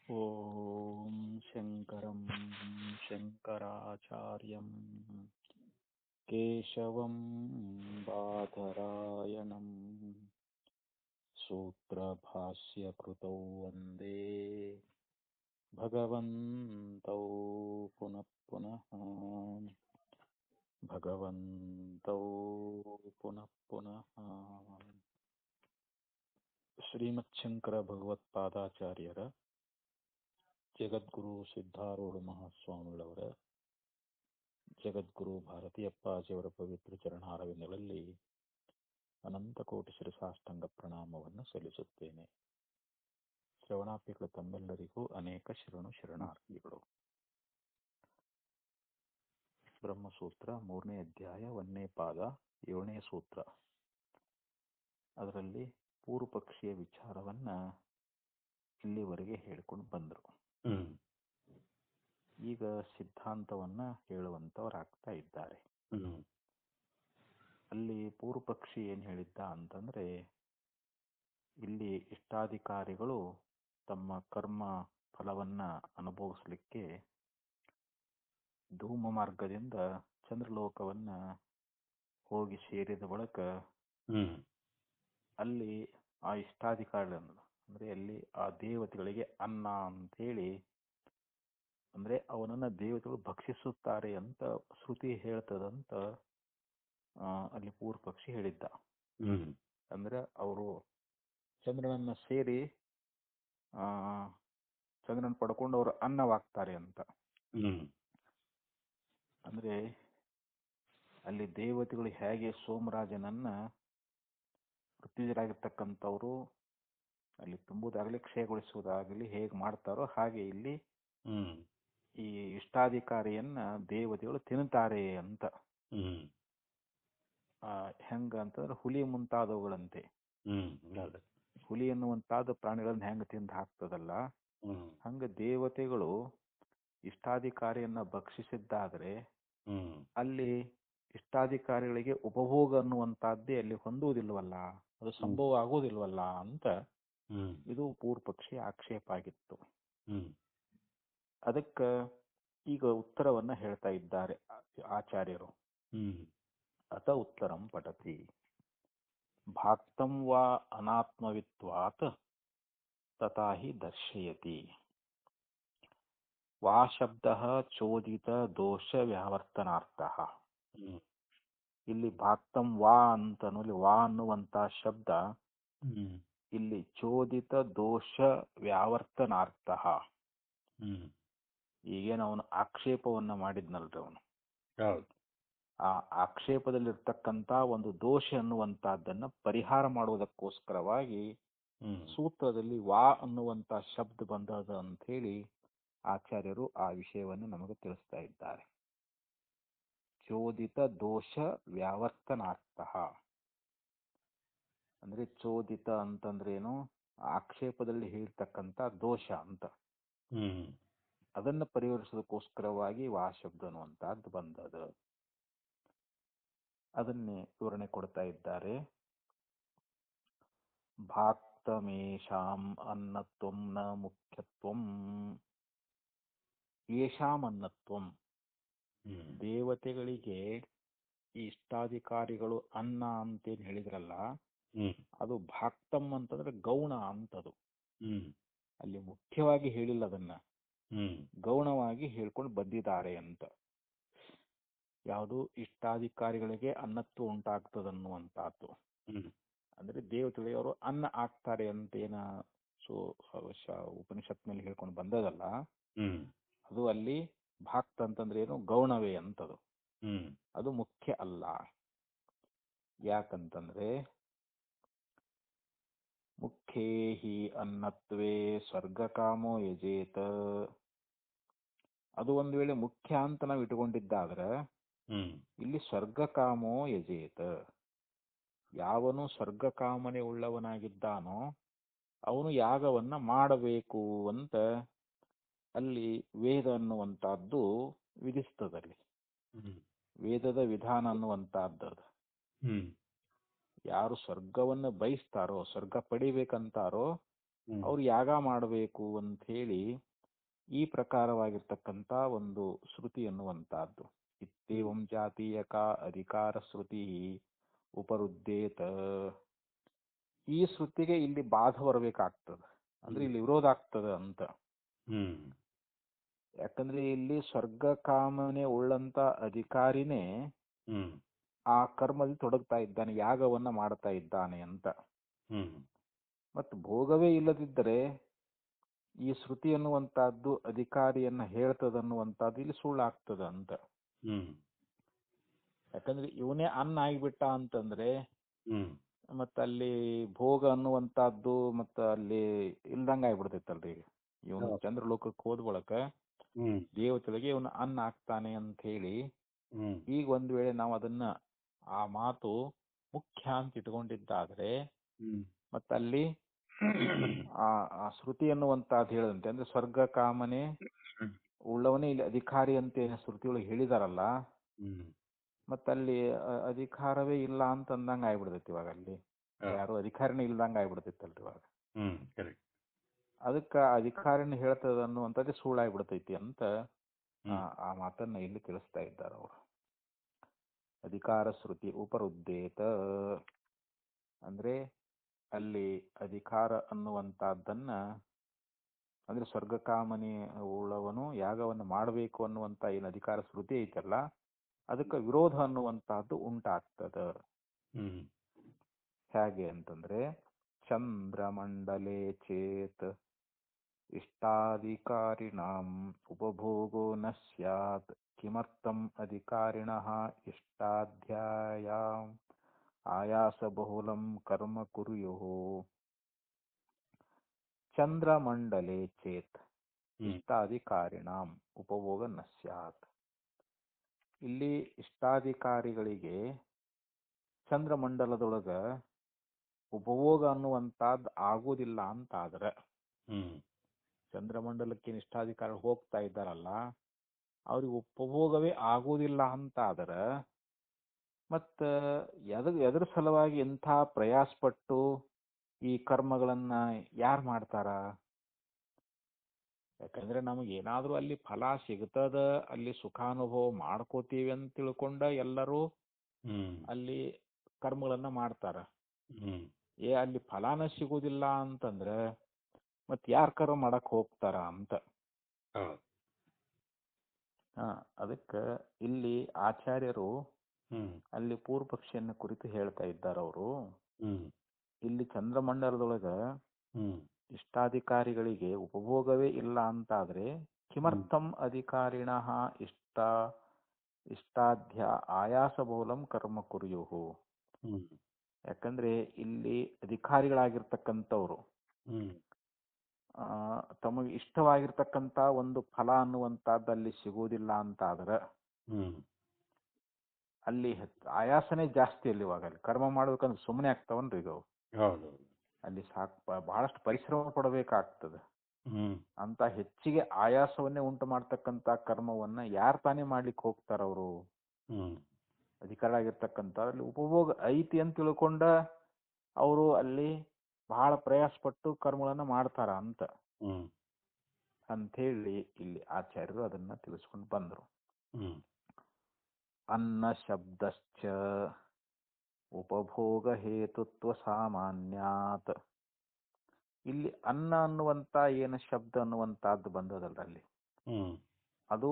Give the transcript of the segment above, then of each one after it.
ಓಂ ಶಂಕರಂ ಶಂಕರಾಚಾರ್ಯಂ ಕೇಶವಂ ಬಾದರಾಯಣಂ ಸೂತ್ರಭಾಷ್ಯಕೃತೌ ವಂದೇ ಭಗವಂತೌ ಪುನಃ ಪುನಃ ಭಗವಂತೌ ಪುನಃ ಪುನಃ. ಶ್ರೀಮಚ್ಛಂಕರ ಭಗವತ್ಪಾದಾಚಾರ್ಯರ ಜಗದ್ಗುರು ಸಿದ್ಧಾರೂಢ ಮಹಾಸ್ವಾಮಿಗಳವರ ಜಗದ್ಗುರು ಭಾರತೀಯಪ್ಪಾಜಿಯವರ ಪವಿತ್ರ ಚರಣಾರವಿಂದಗಳಲ್ಲಿ ಅನಂತಕೋಟಿ ಶಿರಸಾಷ್ಟಾಂಗ ಪ್ರಣಾಮವನ್ನು ಸಲ್ಲಿಸುತ್ತೇನೆ. ಶ್ರವಣಾರ್ಥಿಗಳು ತಮ್ಮೆಲ್ಲರಿಗೂ ಅನೇಕ ಶರಣಾರ್ಥಿಗಳು. ಬ್ರಹ್ಮಸೂತ್ರ 3ನೇ ಅಧ್ಯಾಯ 1ನೇ ಪಾದ 7ನೇ ಸೂತ್ರ. ಅದರಲ್ಲಿ ಪೂರ್ವಪಕ್ಷಿಯ ವಿಚಾರವನ್ನ ಇಲ್ಲಿವರೆಗೆ ಹೇಳಿಕೊಂಡು ಬಂದರು. ಈಗ ಸಿದ್ಧಾಂತವನ್ನ ಹೇಳುವಂತವರಾಗ್ತಾ ಇದ್ದಾರೆ. ಅಲ್ಲಿ ಪೂರ್ವಪಕ್ಷಿ ಏನ್ ಹೇಳಿದ್ದ ಅಂತಂದ್ರೆ, ಇಲ್ಲಿ ಇಷ್ಟಾಧಿಕಾರಿಗಳು ತಮ್ಮ ಕರ್ಮ ಫಲವನ್ನ ಅನುಭವಿಸ್ಲಿಕ್ಕೆ ಧೂಮ ಮಾರ್ಗದಿಂದ ಚಂದ್ರಲೋಕವನ್ನ ಹೋಗಿ ಸೇರಿದ ಬಳಿಕ ಅಲ್ಲಿ ಆ ಇಷ್ಟಾಧಿಕಾರಿಗಳನ್ನು ಅಂದ್ರೆ ಅಲ್ಲಿ ಆ ದೇವತೆಗಳಿಗೆ ಅನ್ನ ಅಂತೇಳಿ ಅಂದ್ರೆ ಅವನನ್ನ ದೇವತೆಗಳು ಭಕ್ಷಿಸುತ್ತಾರೆ ಅಂತ ಶ್ರುತಿ ಹೇಳ್ತದಂತ ಅಲ್ಲಿ ಪೂರ್ವಪಕ್ಷಿ ಹೇಳಿದ್ದ. ಅಂದ್ರೆ ಅವರು ಚಂದ್ರನನ್ನ ಸೇರಿ ಚಂದ್ರನ ಪಡ್ಕೊಂಡು ಅವರು ಅನ್ನವಾಗ್ತಾರೆ ಅಂತ. ಅಂದ್ರೆ ಅಲ್ಲಿ ದೇವತೆಗಳು ಹೇಗೆ ಸೋಮರಾಜನನ್ನ ಪೃಥ್ವಿರಾಗಿರ್ತಕ್ಕಂಥವ್ರು ಅಲ್ಲಿ ತುಂಬುವುದಾಗಲಿ ಕ್ಷಯಗೊಳಿಸುವುದಾಗಲಿ ಹೇಗೆ ಮಾಡ್ತಾರೋ ಹಾಗೆ ಇಲ್ಲಿ ಈ ಇಷ್ಟಾಧಿಕಾರಿಯನ್ನ ದೇವತೆಗಳು ತಿನ್ನುತ್ತಾರೆ ಅಂತ. ಹೆಂಗ ಅಂತಂದ್ರೆ ಹುಲಿ ಮುಂತಾದವುಗಳಂತೆ. ಹುಲಿ ಎನ್ನುವಂತಾದ ಪ್ರಾಣಿಗಳನ್ನ ಹೆಂಗ ತಿಂದು ಹಾಕ್ತದಲ್ಲ, ಹಂಗ ದೇವತೆಗಳು ಇಷ್ಟಾಧಿಕಾರಿಯನ್ನ ಭಕ್ಷಿಸಿದ್ದಾದ್ರೆ ಅಲ್ಲಿ ಇಷ್ಟಾಧಿಕಾರಿಗಳಿಗೆ ಉಪಭೋಗ ಅನ್ನುವಂತಹದ್ದೇ ಅಲ್ಲಿ ಹೊಂದುವುದಿಲ್ವಲ್ಲ, ಅದು ಸಂಭವ ಆಗುವುದಿಲ್ವಲ್ಲ ಅಂತ ಇದು ಪೂರ್ವಪಕ್ಷಿ ಆಕ್ಷೇಪ ಆಗಿತ್ತು. ಅದಕ್ಕ ಈಗ ಉತ್ತರವನ್ನ ಹೇಳ್ತಾ ಇದ್ದಾರೆ ಆಚಾರ್ಯರು. ಅತ ಉತ್ತರಂ ಪಠತಿ. ಭಾಕ್ತಂ ವಾ ಅನಾತ್ಮವಿತ್ವಾತ್ ತಥಾ ಹಿ ದರ್ಶಯತಿ. ವಾ ಶಬ್ದಃ ಚೋದಿತ ದೋಷ ವ್ಯಾವರ್ತನಾರ್ಥಃ. ಇಲ್ಲಿ ಭಾಕ್ತಂ ವಾ ಅಂತನೂ ವಾ ಅನ್ನುವಂತ ಶಬ್ದ ಇಲ್ಲಿ ಚೋದಿತ ದೋಷ ವ್ಯಾವರ್ತನಾರ್ಥಃ. ಈಗೇನು ಅವನು ಆಕ್ಷೇಪವನ್ನ ಮಾಡಿದ್ನಲ್ರಿ ಅವನು, ಆ ಆಕ್ಷೇಪದಲ್ಲಿರ್ತಕ್ಕಂಥ ಒಂದು ದೋಷ ಅನ್ನುವಂತಹದ್ದನ್ನ ಪರಿಹಾರ ಮಾಡುವುದಕ್ಕೋಸ್ಕರವಾಗಿ ಸೂತ್ರದಲ್ಲಿ ವಾ ಅನ್ನುವಂತ ಶಬ್ದ ಬಂದದ ಅಂತ ಹೇಳಿ ಆಚಾರ್ಯರು ಆ ವಿಷಯವನ್ನು ನಮಗೆ ತಿಳಿಸ್ತಾ ಇದ್ದಾರೆ. ಚೋದಿತ ದೋಷ ವ್ಯಾವರ್ತನಾರ್ಥಃ ಅಂದ್ರೆ ಚೋದಿತ ಅಂತಂದ್ರೇನು, ಆಕ್ಷೇಪದಲ್ಲಿ ಹೇಳ್ತಕ್ಕಂಥ ದೋಷ ಅಂತ, ಅದನ್ನ ಪರಿಹರಿಸೋದಕ್ಕೋಸ್ಕರವಾಗಿ ವಾ ಶಬ್ದ ಅನ್ನುವಂತಹದ್ದು ಬಂದದ. ಅದನ್ನೇ ವಿವರಣೆ ಕೊಡ್ತಾ ಇದ್ದಾರೆ. ಭಾಕ್ತಮೇಷಾಂ ಅನ್ನತ್ವಂ ನ ಮುಖ್ಯತ್ವಂ. ಯೇಷಾಂ ಅನ್ನತ್ವಂ, ದೇವತೆಗಳಿಗೆ ಈ ಇಷ್ಟಾಧಿಕಾರಿಗಳು ಅನ್ನ ಅಂತೇನು ಹೇಳಿದ್ರಲ್ಲ, ಅದು ಭಾಕ್ತಂ ಅಂತಂದ್ರೆ ಗೌಣ ಅಂತದು. ಅಲ್ಲಿ ಮುಖ್ಯವಾಗಿ ಹೇಳಿಲ್ಲ, ಅದನ್ನ ಗೌಣವಾಗಿ ಹೇಳ್ಕೊಂಡು ಬಂದಿದ್ದಾರೆ ಅಂತ. ಯಾವುದು ಇಷ್ಟಾಧಿಕಾರಿಗಳಿಗೆ ಅನ್ನತ್ವ ಉಂಟಾಗ್ತದನ್ನುವಂತಹದ್ದು. ಅಂದ್ರೆ ದೇವತೆಗಳಿಗೆ ಅವರು ಅನ್ನ ಆಗ್ತಾರೆ ಅಂತೇನ ಉಪನಿಷತ್ನಲ್ಲಿ ಹೇಳ್ಕೊಂಡು ಬಂದದಲ್ಲ, ಅದು ಅಲ್ಲಿ ಭಾಕ್ತ ಅಂತಂದ್ರೆ ಏನು, ಗೌಣವೇ ಅಂತದು. ಅದು ಮುಖ್ಯ ಅಲ್ಲ. ಯಾಕಂತಂದ್ರೆ ಮುಖ್ಯೇ ಹಿ ಅನ್ನತ್ವೇ ಸ್ವರ್ಗಕಾಮೋ ಯಜೇತ. ಅದು ಒಂದು ವೇಳೆ ಮುಖ್ಯ ಅಂತ ನಾವು ಇಟ್ಕೊಂಡಿದ್ದಾದ್ರೆ ಇಲ್ಲಿ ಸ್ವರ್ಗಕಾಮೋ ಯಜೇತ. ಯಾವನು ಸ್ವರ್ಗಕಾಮನೆ ಉಳ್ಳವನಾಗಿದ್ದಾನೋ ಅವನು ಯಾಗವನ್ನ ಮಾಡಬೇಕು ಅಂತ ಅಲ್ಲಿ ವೇದ ಅನ್ನುವಂತಹದ್ದು ವಿಧಿಸ್ತದಲ್ಲಿ. ವೇದದ ವಿಧಾನ ಅನ್ನುವಂತಹದ್ದು. ಯಾರು ಸ್ವರ್ಗವನ್ನು ಬಯಸ್ತಾರೋ, ಸ್ವರ್ಗ ಪಡಿಬೇಕಂತಾರೋ ಅವ್ರು ಯಾಗ ಮಾಡಬೇಕು ಅಂತ ಹೇಳಿ ಈ ಪ್ರಕಾರವಾಗಿರ್ತಕ್ಕಂಥ ಒಂದು ಶ್ರುತಿ ಅನ್ನುವಂತಹದ್ದು. ಇತ್ತೇವಂ ಜಾತೀಯಕ ಅಧಿಕಾರ ಶ್ರುತಿ ಉಪರುದ್ದೇತ. ಈ ಶ್ರುತಿಗೆ ಇಲ್ಲಿ ಬಾಧ ಬರಬೇಕಾಗ್ತದೆ, ಅಂದ್ರೆ ಇಲ್ಲಿ ವಿರೋಧ ಆಗ್ತದೆ ಅಂತ. ಯಾಕಂದ್ರೆ ಇಲ್ಲಿ ಸ್ವರ್ಗ ಕಾಮನೆ ಉಳ್ಳಂತ ಅಧಿಕಾರಿನೇ ಆ ಕರ್ಮದಲ್ಲಿ ತೊಡಗ್ತಾ ಇದ್ದಾನೆ, ಯಾಗವನ್ನ ಮಾಡ್ತಾ ಇದ್ದಾನೆ ಅಂತ. ಮತ್ತು ಭೋಗವೇ ಇಲ್ಲದಿದ್ದರೆ ಈ ಶ್ರುತಿ ಅನ್ನುವಂತಹದ್ದು ಅಧಿಕಾರಿಯನ್ನ ಹೇಳ್ತದನ್ನುವಂತಹದ್ದು ಇಲ್ಲಿ ಸುಳ್ಳಾಗ್ತದ ಅಂತ. ಯಾಕಂದ್ರೆ ಇವನೇ ಅನ್ನ ಆಗಿಬಿಟ್ಟ ಅಂತಂದ್ರೆ ಅಲ್ಲಿ ಭೋಗ ಅನ್ನುವಂತಹದ್ದು ಅಲ್ಲಿ ಇಲ್ದಂಗ ಆಗ್ಬಿಡ್ತೈತಲ್ರಿ. ಇವನು ಚಂದ್ರಲೋಕಕ್ಕೆ ಹೋದ ಬಳಕ ದೇವತೆಗಳಿಗೆ ಇವನು ಅನ್ನ ಆಗ್ತಾನೆ ಅಂತ ಹೇಳಿ, ಈಗ ಒಂದ್ ವೇಳೆ ನಾವು ಅದನ್ನ ಆ ಮಾತು ಮುಖ್ಯ ಅಂತ ಇಟ್ಕೊಂಡಿದ್ದಾದ್ರೆ ಅಲ್ಲಿ ಆ ಶ್ರುತಿ ಅನ್ನುವಂತಹದ್ದು ಹೇಳದಂತೆ, ಅಂದ್ರೆ ಸ್ವರ್ಗ ಕಾಮನೆ ಉಳ್ಳವನೇ ಇಲ್ಲಿ ಅಧಿಕಾರಿ ಅಂತ ಶ್ರುತಿಯೊಳಗೆ ಹೇಳಿದಾರಲ್ಲ, ಅಲ್ಲಿ ಅಧಿಕಾರವೇ ಇಲ್ಲ ಅಂತ ಅಂದಂಗ ಆಗ್ಬಿಡ್ತೈತಿ. ಇವಾಗ ಅಲ್ಲಿ ಯಾರು ಅಧಿಕಾರಿನೇ ಇಲ್ದಂಗ ಆಗ್ಬಿಡ್ತೈತಲ್ರಿ ಇವಾಗ. ಅದಕ್ಕ ಅಧಿಕಾರಿನ ಹೇಳ್ತದ ಅನ್ನುವಂಥದ್ದೇ ಸುಳ್ಳಾಗ್ಬಿಡ್ತೈತಿ ಅಂತ ಆ ಮಾತನ್ನ ಇಲ್ಲಿ ತಿಳಿಸ್ತಾ ಇದ್ದಾರೆ ಅವರು. ಅಧಿಕಾರ ಶ್ರುತಿ ಉಪರುದ್ದೇತ ಅಂದ್ರೆ ಅಲ್ಲಿ ಅಧಿಕಾರ ಅನ್ನುವಂತಹದ್ದನ್ನ, ಅಂದ್ರೆ ಸ್ವರ್ಗ ಕಾಮನೆ ಉಳ್ಳವನು ಯಾಗವನ್ನು ಮಾಡಬೇಕು ಅನ್ನುವಂತ ಏನು ಅಧಿಕಾರ ಶ್ರುತಿ ಐತಲ್ಲ, ಅದಕ್ಕೆ ವಿರೋಧ ಅನ್ನುವಂತಹದ್ದು ಉಂಟಾಗ್ತದ. ಹೇಗೆ ಅಂತಂದ್ರೆ ಚಂದ್ರಮಂಡಲೆ ಚೇತ್ ಇಷ್ಟಾಧಿಕಾರಿಣಾಂ ಉಪಭೋಗೋ ನ ಸ್ಯಾತ್ ಕಿಮರ್ಥಂ ಅಧಿಕಾರಿಣಃ ಇಷ್ಟಾಧ್ಯಾಯಾಂ ಆಯಾಸ ಬಹುಲಂ ಕರ್ಮ ಕುರ್ಯುಃ. ಚಂದ್ರಮಂಡಲೆ ಚೇತ್ ಇಷ್ಟಾಧಿಕಾರಿಣಾಂ ಉಪಭೋಗ ನ ಸ್ಯಾತ್. ಇಲ್ಲಿ ಇಷ್ಟಾಧಿಕಾರಿಗಳಿಗೆ ಚಂದ್ರಮಂಡಲದೊಳಗ ಉಪಭೋಗ ಅನ್ನುವಂಥದ್ದು ಆಗುವುದಿಲ್ಲ ಅಂತಾದ್ರೆ, ಚಂದ್ರಮಂಡಲಕ್ಕೆ ಇಷ್ಟಾಧಿಕಾರಿ ಹೋಗ್ತಾ ಇದ್ದಾರಲ್ಲ, ಅವ್ರಿಗೆ ಉಪಭೋಗವೇ ಆಗುವುದಿಲ್ಲ ಅಂತಾದ್ರೆ ಮತ್ತ ಎದ್ರ ಸಲುವಾಗಿ ಎಂಥ ಪ್ರಯಾಸಪಟ್ಟು ಈ ಕರ್ಮಗಳನ್ನ ಯಾರು ಮಾಡ್ತಾರ? ಯಾಕಂದ್ರೆ ನಮಗೆ ಏನಾದ್ರೂ ಅಲ್ಲಿ ಫಲ ಸಿಗ್ತದ, ಅಲ್ಲಿ ಸುಖಾನುಭವ ಮಾಡ್ಕೋತೀವಿ ಅಂತ ತಿಳ್ಕೊಂಡ ಎಲ್ಲರೂ ಅಲ್ಲಿ ಕರ್ಮಗಳನ್ನ ಮಾಡ್ತಾರ. ಅಲ್ಲಿ ಫಲಾನ ಸಿಗುದಿಲ್ಲ ಅಂತಂದ್ರೆ ಮತ್ ಯಾರ ಕರ್ಮ ಮಾಡಕ್ ಹೋಗ್ತಾರ ಅಂತ. ಅದಕ್ಕ ಇಲ್ಲಿ ಆಚಾರ್ಯರು ಅಲ್ಲಿ ಪೂರ್ವ ಪಕ್ಷಿಯನ್ನ ಕುರಿತು ಹೇಳ್ತಾ ಇದ್ದಾರೆ. ಅವರು ಇಲ್ಲಿ ಚಂದ್ರಮಂಡಲದೊಳಗ ಇಷ್ಟಾಧಿಕಾರಿಗಳಿಗೆ ಉಪಭೋಗವೇ ಇಲ್ಲ ಅಂತಾದ್ರೆ ಕಿಮರ್ಥಂ ಅಧಿಕಾರಿಣ ಇಷ್ಟಾಧ್ಯ ಆಯಾಸ ಬಹುಲಂ ಕರ್ಮ ಕುರ್ಯುಹು. ಯಾಕಂದ್ರೆ ಇಲ್ಲಿ ಅಧಿಕಾರಿಗಳಾಗಿರ್ತಕ್ಕಂಥವ್ರು ತಮಗೆ ಇಷ್ಟವಾಗಿರ್ತಕ್ಕಂಥ ಒಂದು ಫಲ ಅನ್ನುವಂಥದ್ದಲ್ಲಿ ಸಿಗುವುದಿಲ್ಲ ಅಂತಾದ್ರೆ ಅಲ್ಲಿ ಆಯಾಸನೇ ಜಾಸ್ತಿ. ಅಲ್ಲಿ ಇವಾಗ ಅಲ್ಲಿ ಕರ್ಮ ಮಾಡ್ಬೇಕಂದ್ರೆ ಸುಮ್ಮನೆ ಆಗ್ತಾವನ್ರಿ ಇದು. ಅಲ್ಲಿ ಬಹಳಷ್ಟು ಪರಿಶ್ರಮ ಪಡಬೇಕಾಗ್ತದೆ. ಅಂತ ಹೆಚ್ಚಿಗೆ ಆಯಾಸವನ್ನೇ ಉಂಟು ಮಾಡ್ತಕ್ಕಂಥ ಕರ್ಮವನ್ನ ಯಾರು ತಾನೇ ಮಾಡ್ಲಿಕ್ಕೆ ಹೋಗ್ತಾರ? ಅವರು ಅಧಿಕಾರ ಆಗಿರ್ತಕ್ಕಂಥ ಅಲ್ಲಿ ಉಪಭೋಗ ಐತಿ ಅಂತ ತಿಳ್ಕೊಂಡ ಅವರು ಅಲ್ಲಿ ಬಹಳ ಪ್ರಯಾಸ ಪಟ್ಟು ಕರ್ಮಗಳನ್ನ ಮಾಡ್ತಾರ ಅಂತ ಹೇಳಿ ಇಲ್ಲಿ ಆಚಾರ್ಯರು ಅದನ್ನ ತಿಳಿಸ್ಕೊಂಡು ಬಂದ್ರು. ಅನ್ನ ಶಬ್ದಶ್ಚ ಉಪಭೋಗ ಹೇತುತ್ವ ಸಾಮಾನ್ಯಾತ್. ಇಲ್ಲಿ ಅನ್ನ ಅನ್ನುವಂತ ಏನು ಶಬ್ದ ಅನ್ನುವಂತಹದ್ದು ಬಂದದಲ್ಲ ಅಲ್ಲಿ, ಅದು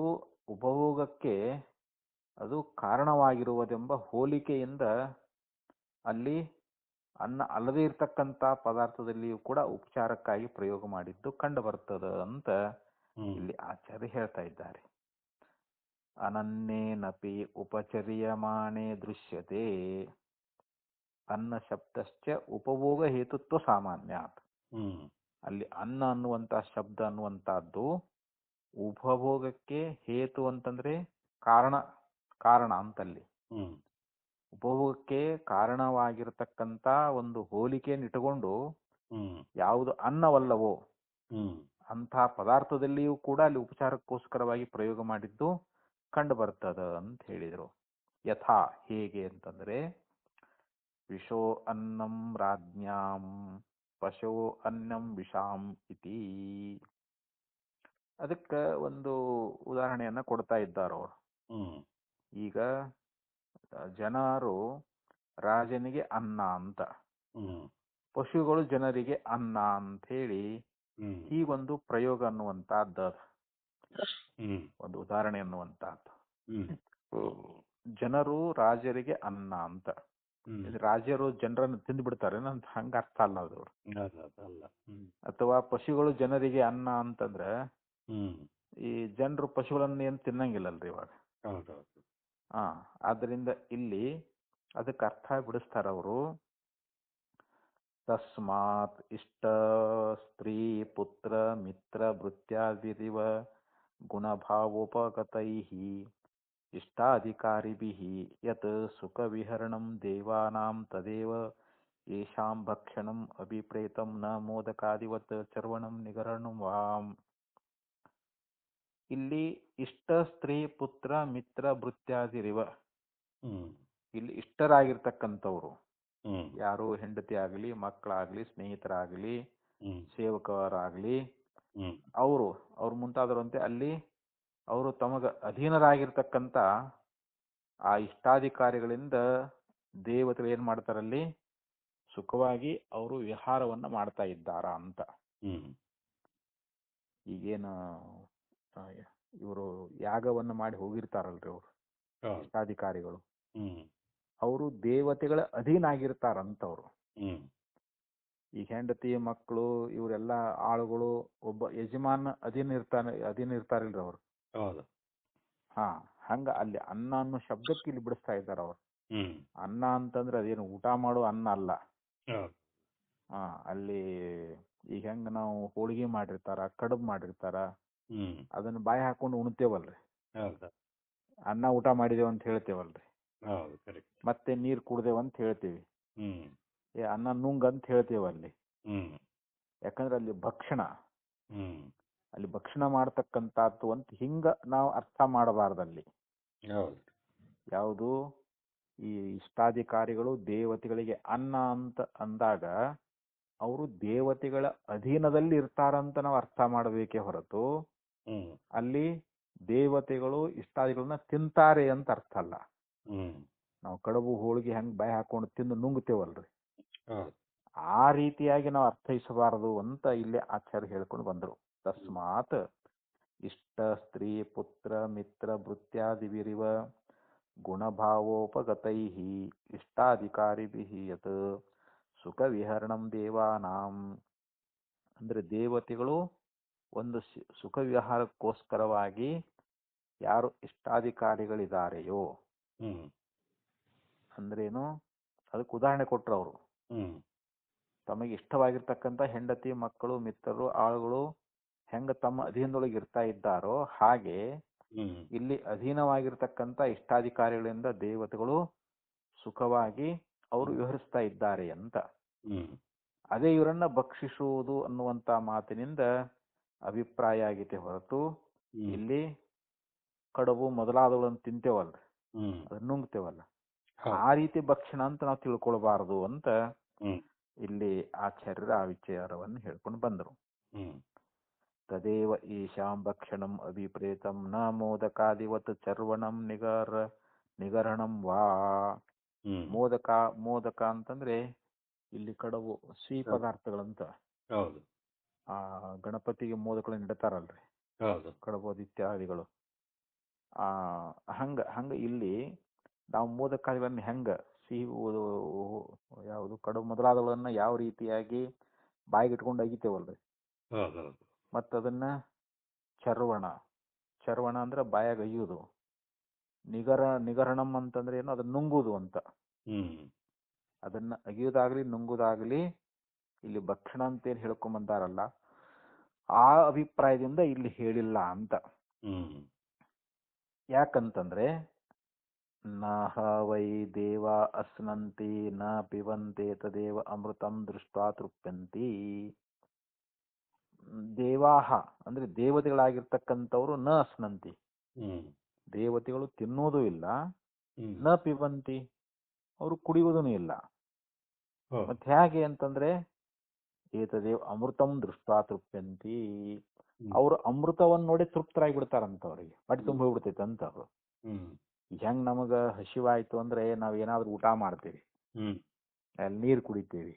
ಉಪಭೋಗಕ್ಕೆ ಅದು ಕಾರಣವಾಗಿರುವುದೆಂಬ ಹೋಲಿಕೆಯಿಂದ ಅಲ್ಲಿ ಅನ್ನ ಅಲ್ಲದೇ ಇರತಕ್ಕಂತ ಪದಾರ್ಥದಲ್ಲಿಯೂ ಕೂಡ ಉಪಚಾರಕ್ಕಾಗಿ ಪ್ರಯೋಗ ಮಾಡಿದ್ದು ಕಂಡು ಬರ್ತದ ಅಂತ ಇಲ್ಲಿ ಆಚಾರ್ಯ ಹೇಳ್ತಾ ಇದ್ದಾರೆ. ಅನನ್ನೇನಪಿ ಉಪಚರ್ಯಮಾಣೆ ದೃಶ್ಯತೆ ಅನ್ನ ಶಬ್ದಶ್ಚ ಉಪಭೋಗ ಹೇತುತ್ವ ಸಾಮಾನ್ಯಾತ್. ಅಲ್ಲಿ ಅನ್ನ ಅನ್ನುವಂತ ಶಬ್ದ ಅನ್ನುವಂತಹದ್ದು ಉಪಭೋಗಕ್ಕೆ ಹೇತು ಅಂತಂದ್ರೆ ಕಾರಣ ಅಂತಲ್ಲಿ ಉಪಭೋಗಕ್ಕೆ ಕಾರಣವಾಗಿರತಕ್ಕಂತ ಒಂದು ಹೋಲಿಕೆಯನ್ನು ಇಟ್ಟುಕೊಂಡು ಯಾವುದು ಅನ್ನವಲ್ಲವೋ ಅಂಥ ಪದಾರ್ಥದಲ್ಲಿಯೂ ಕೂಡ ಅಲ್ಲಿ ಉಪಚಾರಕ್ಕೋಸ್ಕರವಾಗಿ ಪ್ರಯೋಗ ಮಾಡಿದ್ದು ಕಂಡು ಬರ್ತದ ಅಂತ ಹೇಳಿದರು. ಯಥಾ ಹೇಗೆ ಅಂತಂದ್ರೆ ವಿಶೋ ಅನ್ನಂ ರಾಜ್ಞಾಂ ಪಶು ಅನ್ನಂ ವಿಷಾಂ ಇತಿ. ಅದಕ್ಕೆ ಒಂದು ಉದಾಹರಣೆಯನ್ನ ಕೊಡ್ತಾ ಇದ್ದಾರೆ ಅವರು. ಈಗ ಜನರು ರಾಜನಿಗೆ ಅನ್ನ ಅಂತ, ಪಶುಗಳು ಜನರಿಗೆ ಅನ್ನ ಅಂತ ಹೇಳಿ ಹೀಗೊಂದು ಪ್ರಯೋಗ ಅನ್ನುವಂತಹದ್ದು, ಒಂದು ಉದಾಹರಣೆ ಅನ್ನುವಂತಹದ್ದು. ಜನರು ರಾಜರಿಗೆ ಅನ್ನ ಅಂತ, ರಾಜರು ಜನರನ್ನು ತಿಂದು ಬಿಡ್ತಾರೆ ಅಂತ ಹಂಗ ಅರ್ಥ ಅಲ್ಲ ಅದು. ಅಥವಾ ಪಶುಗಳು ಜನರಿಗೆ ಅನ್ನ ಅಂತಂದ್ರೆ ಈ ಜನರು ಪಶುಗಳನ್ನ ಏನು ತಿನ್ನಂಗಿಲ್ಲಲ್ರಿ ಇವಾಗ. ಆದ್ರಿಂದ ಇಲ್ಲಿ ಅದಕ್ಕೆ ಅರ್ಥ ಬಿಡಿಸ್ತಾರ ಅವರು. ತಸ್ಮಾತ್ ಇಷ್ಟ ಸ್ತ್ರೀ ಪುತ್ರ ಮಿತ್ರ ಭೃತ್ಯಾದಿರಿವ ಗುಣಭಾವೋಪಗತೈಃ ಇಷ್ಟಾಧಿಕಾರಿಭಿಃ ಯತ್ ಸುಖವಿಹರಣಂ ದೇವಾನಾಂ ತದೇವ ಯೇಷಾಂ ಭಕ್ಷಣಂ ಅಭಿಪ್ರೇತಂ ನ ಮೋದಕಾದಿವತ್ ಚರ್ವಣಂ ನಿಗರಣಂ ವಾಂ. ಇಲ್ಲಿ ಇಷ್ಟ ಸ್ತ್ರೀ ಪುತ್ರ ಮಿತ್ರ ಭೃತ್ಯಾದಿರಿವ, ಇಲ್ಲಿ ಇಷ್ಟರಾಗಿರ್ತಕ್ಕಂಥವ್ರು ಯಾರು, ಹೆಂಡತಿ ಆಗಲಿ, ಮಕ್ಕಳಾಗ್ಲಿ, ಸ್ನೇಹಿತರಾಗ್ಲಿ, ಸೇವಕರಾಗ್ಲಿ, ಅವ್ರು ಮುಂತಾದವರಂತೆ ಅಲ್ಲಿ ಅವರು ತಮಗ ಅಧೀನರಾಗಿರ್ತಕ್ಕಂಥ ಆ ಇಷ್ಟಾಧಿಕಾರಿಗಳಿಂದ ದೇವತೆಗಳು ಏನ್ ಮಾಡ್ತಾರಲ್ಲಿ ಸುಖವಾಗಿ ಅವರು ವಿಹಾರವನ್ನ ಮಾಡ್ತಾ ಇದ್ದಾರ ಅಂತ. ಈಗೇನು ಇವರು ಯಾಗವನ್ನ ಮಾಡಿ ಹೋಗಿರ್ತಾರಲ್ರಿ ಅವರು ಇಷ್ಟಾಧಿಕಾರಿಗಳು, ಅವರು ದೇವತೆಗಳ ಅಧೀನ ಆಗಿರ್ತಾರಂತವ್ರು. ಈಗ ಹೆಂಡತಿ ಮಕ್ಕಳು ಇವರೆಲ್ಲ ಆಳುಗಳು ಒಬ್ಬ ಯಜಮಾನ ಅಧೀನ ಇರ್ತಾರಿಲ್ರಿ ಅವರು. ಹಂಗ ಅಲ್ಲಿ ಅನ್ನ ಅನ್ನೋ ಶಬ್ದಕ್ಕೆ ಇಲ್ಲಿ ಬಿಡಿಸ್ತಾ ಇದ್ದಾರ ಅವ್ರು. ಅನ್ನ ಅಂತಂದ್ರೆ ಅದೇನು ಊಟ ಮಾಡೋ ಅನ್ನ ಅಲ್ಲ. ಅಲ್ಲಿ ಈಗ ಹೆಂಗ ನಾವು ಹೋಳಿಗೆ ಮಾಡಿರ್ತಾರ, ಕಡುಬು ಮಾಡಿರ್ತಾರ, ಅದನ್ನ ಬಾಯಿ ಹಾಕೊಂಡು ಉಣ್ತೇವಲ್ರಿ, ಅನ್ನ ಊಟ ಮಾಡಿದೇವ ಅಂತ ಹೇಳ್ತೇವಲ್ರಿ, ಮತ್ತೆ ನೀರ್ ಕುಡ್ದೇವ ಅಂತ ಹೇಳ್ತೇವಿ, ಅನ್ನ ನುಂಗ್ ಅಂತ ಹೇಳ್ತೇವಲ್ಲಿ. ಯಾಕಂದ್ರೆ ಅಲ್ಲಿ ಭಕ್ಷಣ, ಅಲ್ಲಿ ಭಕ್ಷಣ ಮಾಡ್ತಕ್ಕಂಥದ್ದು ಅಂತ ಹಿಂಗ ನಾವು ಅರ್ಥ ಮಾಡಬಾರ್ದಲ್ಲಿ. ಯಾವುದು ಈ ಇಷ್ಟಾಧಿಕಾರಿಗಳು ದೇವತೆಗಳಿಗೆ ಅನ್ನ ಅಂತ ಅಂದಾಗ ಅವರು ದೇವತೆಗಳ ಅಧೀನದಲ್ಲಿ ಇರ್ತಾರಂತ ನಾವು ಅರ್ಥ ಮಾಡಬೇಕೇ ಹೊರತು ಅಲ್ಲಿ ದೇವತೆಗಳು ಇಷ್ಟಾದಿಗಳನ್ನ ತಿಂತಾರೆ ಅಂತ ಅರ್ಥ ಅಲ್ಲ. ನಾವು ಕಡುಬು ಹೋಳಿಗೆ ಹೆಂಗ್ ಬಾಯಿ ಹಾಕೊಂಡು ತಿಂದು ನುಂಗ್ತೇವಲ್ರಿ, ಆ ರೀತಿಯಾಗಿ ನಾವು ಅರ್ಥೈಸಬಾರದು ಅಂತ ಇಲ್ಲಿ ಆಚಾರ್ಯ ಹೇಳ್ಕೊಂಡು ಬಂದ್ರು. ತಸ್ಮಾತ್ ಇಷ್ಟ ಸ್ತ್ರೀ ಪುತ್ರ ಮಿತ್ರ ಭೃತ್ಯಾದಿವಿರಿವ ಗುಣಭಾವೋಪಗತೈಃ ಇಷ್ಟಾಧಿಕಾರಿಭಿಃ ಯತ್ ಸುಖ ವಿಹರಣಂ ದೇವಾನಾಂ. ಅಂದ್ರೆ ದೇವತೆಗಳು ಒಂದು ಸುಖ ವಿಹಾರಕ್ಕೋಸ್ಕರವಾಗಿ ಯಾರು ಇಷ್ಟಾಧಿಕಾರಿಗಳಿದಾರೆಯೋ, ಅಂದ್ರೇನು ಅದಕ್ಕೆ ಉದಾಹರಣೆ ಕೊಟ್ರು ಅವರು. ತಮಗೆ ಇಷ್ಟವಾಗಿರ್ತಕ್ಕಂಥ ಹೆಂಡತಿ ಮಕ್ಕಳು ಮಿತ್ರರು ಆಳುಗಳು ಹೆಂಗ ತಮ್ಮ ಅಧೀನದೊಳಗೆ ಇರ್ತಾ ಇದ್ದಾರೋ ಹಾಗೆ ಇಲ್ಲಿ ಅಧೀನವಾಗಿರ್ತಕ್ಕಂಥ ಇಷ್ಟಾಧಿಕಾರಿಗಳಿಂದ ದೇವತೆಗಳು ಸುಖವಾಗಿ ಅವರು ವಿಹರಿಸ್ತಾ ಇದ್ದಾರೆ ಅಂತ. ಅದೇ ಇವರನ್ನ ಭಕ್ಷಿಸುವುದು ಅನ್ನುವಂತ ಮಾತಿನಿಂದ ಅಭಿಪ್ರಾಯ ಆಗೈತೆ ಹೊರತು ಇಲ್ಲಿ ಕಡುಬು ಮೊದಲಾದವುಗಳನ್ನು ತಿಂತೇವಲ್ರಿ, ಅದನ್ನ ನುಂಗ್ತೇವಲ್ಲ, ಆ ರೀತಿ ಭಕ್ಷಣ ಅಂತ ನಾವು ತಿಳ್ಕೊಳ್ಬಾರದು ಅಂತ ಇಲ್ಲಿ ಆಚಾರ್ಯರ ಆ ವಿಚಾರವನ್ನು ಹೇಳ್ಕೊಂಡು ಬಂದರು. ತದೇವ ಈಶಾಂ ಭಕ್ಷಣಂ ಅಭಿಪ್ರೇತಂ ನ ಮೋದಕಾದಿವತ್ ಚರ್ವಣಂ ನಿಗರಣಂ ವಾ. ಮೋದಕ ಅಂತಂದ್ರೆ ಇಲ್ಲಿ ಕಡುಬು ಸಿಹಿ ಪದಾರ್ಥಗಳಂತ. ಗಣಪತಿಗೆ ಮೋದಕಗಳನ್ನ ಇಡ್ತಾರಲ್ರಿ, ಕಡುಬು ಇತ್ಯಾದಿಗಳು. ಹಂಗ ಇಲ್ಲಿ ನಾವು ಮೋದಕಾದಿಗಳನ್ನ ಹೆಂಗ ಸಿಹಿ ಯಾವುದು ಕಡುಬು ಮೊದಲಾದವುಗಳನ್ನ ಯಾವ ರೀತಿಯಾಗಿ ಬಾಯಿಗೆ ಇಟ್ಕೊಂಡು ಅಗಿತೇವಲ್ರಿ, ಮತ್ತದನ್ನ ಚರ್ವಣ ಅಂದ್ರೆ ಬಾಯಾಗ ಅಯ್ಯುವುದು, ನಿಗರಣಂ ಅಂತಂದ್ರೆ ಏನು, ಅದನ್ನ ನುಂಗುವುದು ಅಂತ. ಅದನ್ನ ಅಗಿಯೋದಾಗ್ಲಿ ನುಂಗುದಾಗ್ಲಿ ಇಲ್ಲಿ ಭಕ್ಷಣ ಅಂತೇನು ಹೇಳ್ಕೊಂಬಂದಾರಲ್ಲ, ಆ ಅಭಿಪ್ರಾಯದಿಂದ ಇಲ್ಲಿ ಹೇಳಿಲ್ಲ ಅಂತ. ಯಾಕಂತಂದ್ರೆ ನಹ ವೈ ದೇವ ಅಸ್ನಂತಿ ನ ಪಿಬಂತೆ ತದೇವ ಅಮೃತಂ ದೃಷ್ಟ್ವಾ ತೃಪ್ಯಂತಿ. ದೇವಾಹ ಅಂದ್ರೆ ದೇವತೆಗಳಾಗಿರ್ತಕ್ಕಂಥವ್ರು ನ ಅಸ್ನಂತಿ, ದೇವತೆಗಳು ತಿನ್ನೋದು ಇಲ್ಲ, ನ ಪಿಬಂತಿ ಅವರು ಕುಡಿಯುವುದೂ ಇಲ್ಲ. ಮತ್ತೆ ಹೇಗೆ ಅಂತಂದ್ರೆ ಏತದೇವ ಅಮೃತಂ ದೃಷ್ಟ ತೃಪ್ಯಂತಿ. ಅವ್ರು ಅಮೃತವನ್ನು ನೋಡಿ ತೃಪ್ತರಾಗಿ ಬಿಡ್ತಾರಂತ, ಅವ್ರಿಗೆ ಹೊಟ್ಟೆ ತುಂಬ ಹೋಗ್ಬಿಡ್ತೈತೆ ಅಂತ ಅವ್ರು. ಹೆಂಗ್ ನಮಗ ಹಸಿವಾಯ್ತು ಅಂದ್ರೆ ನಾವ್ ಏನಾದ್ರು ಊಟ ಮಾಡ್ತೀವಿ, ಅಲ್ಲಿ ನೀರ್ ಕುಡಿತೀವಿ,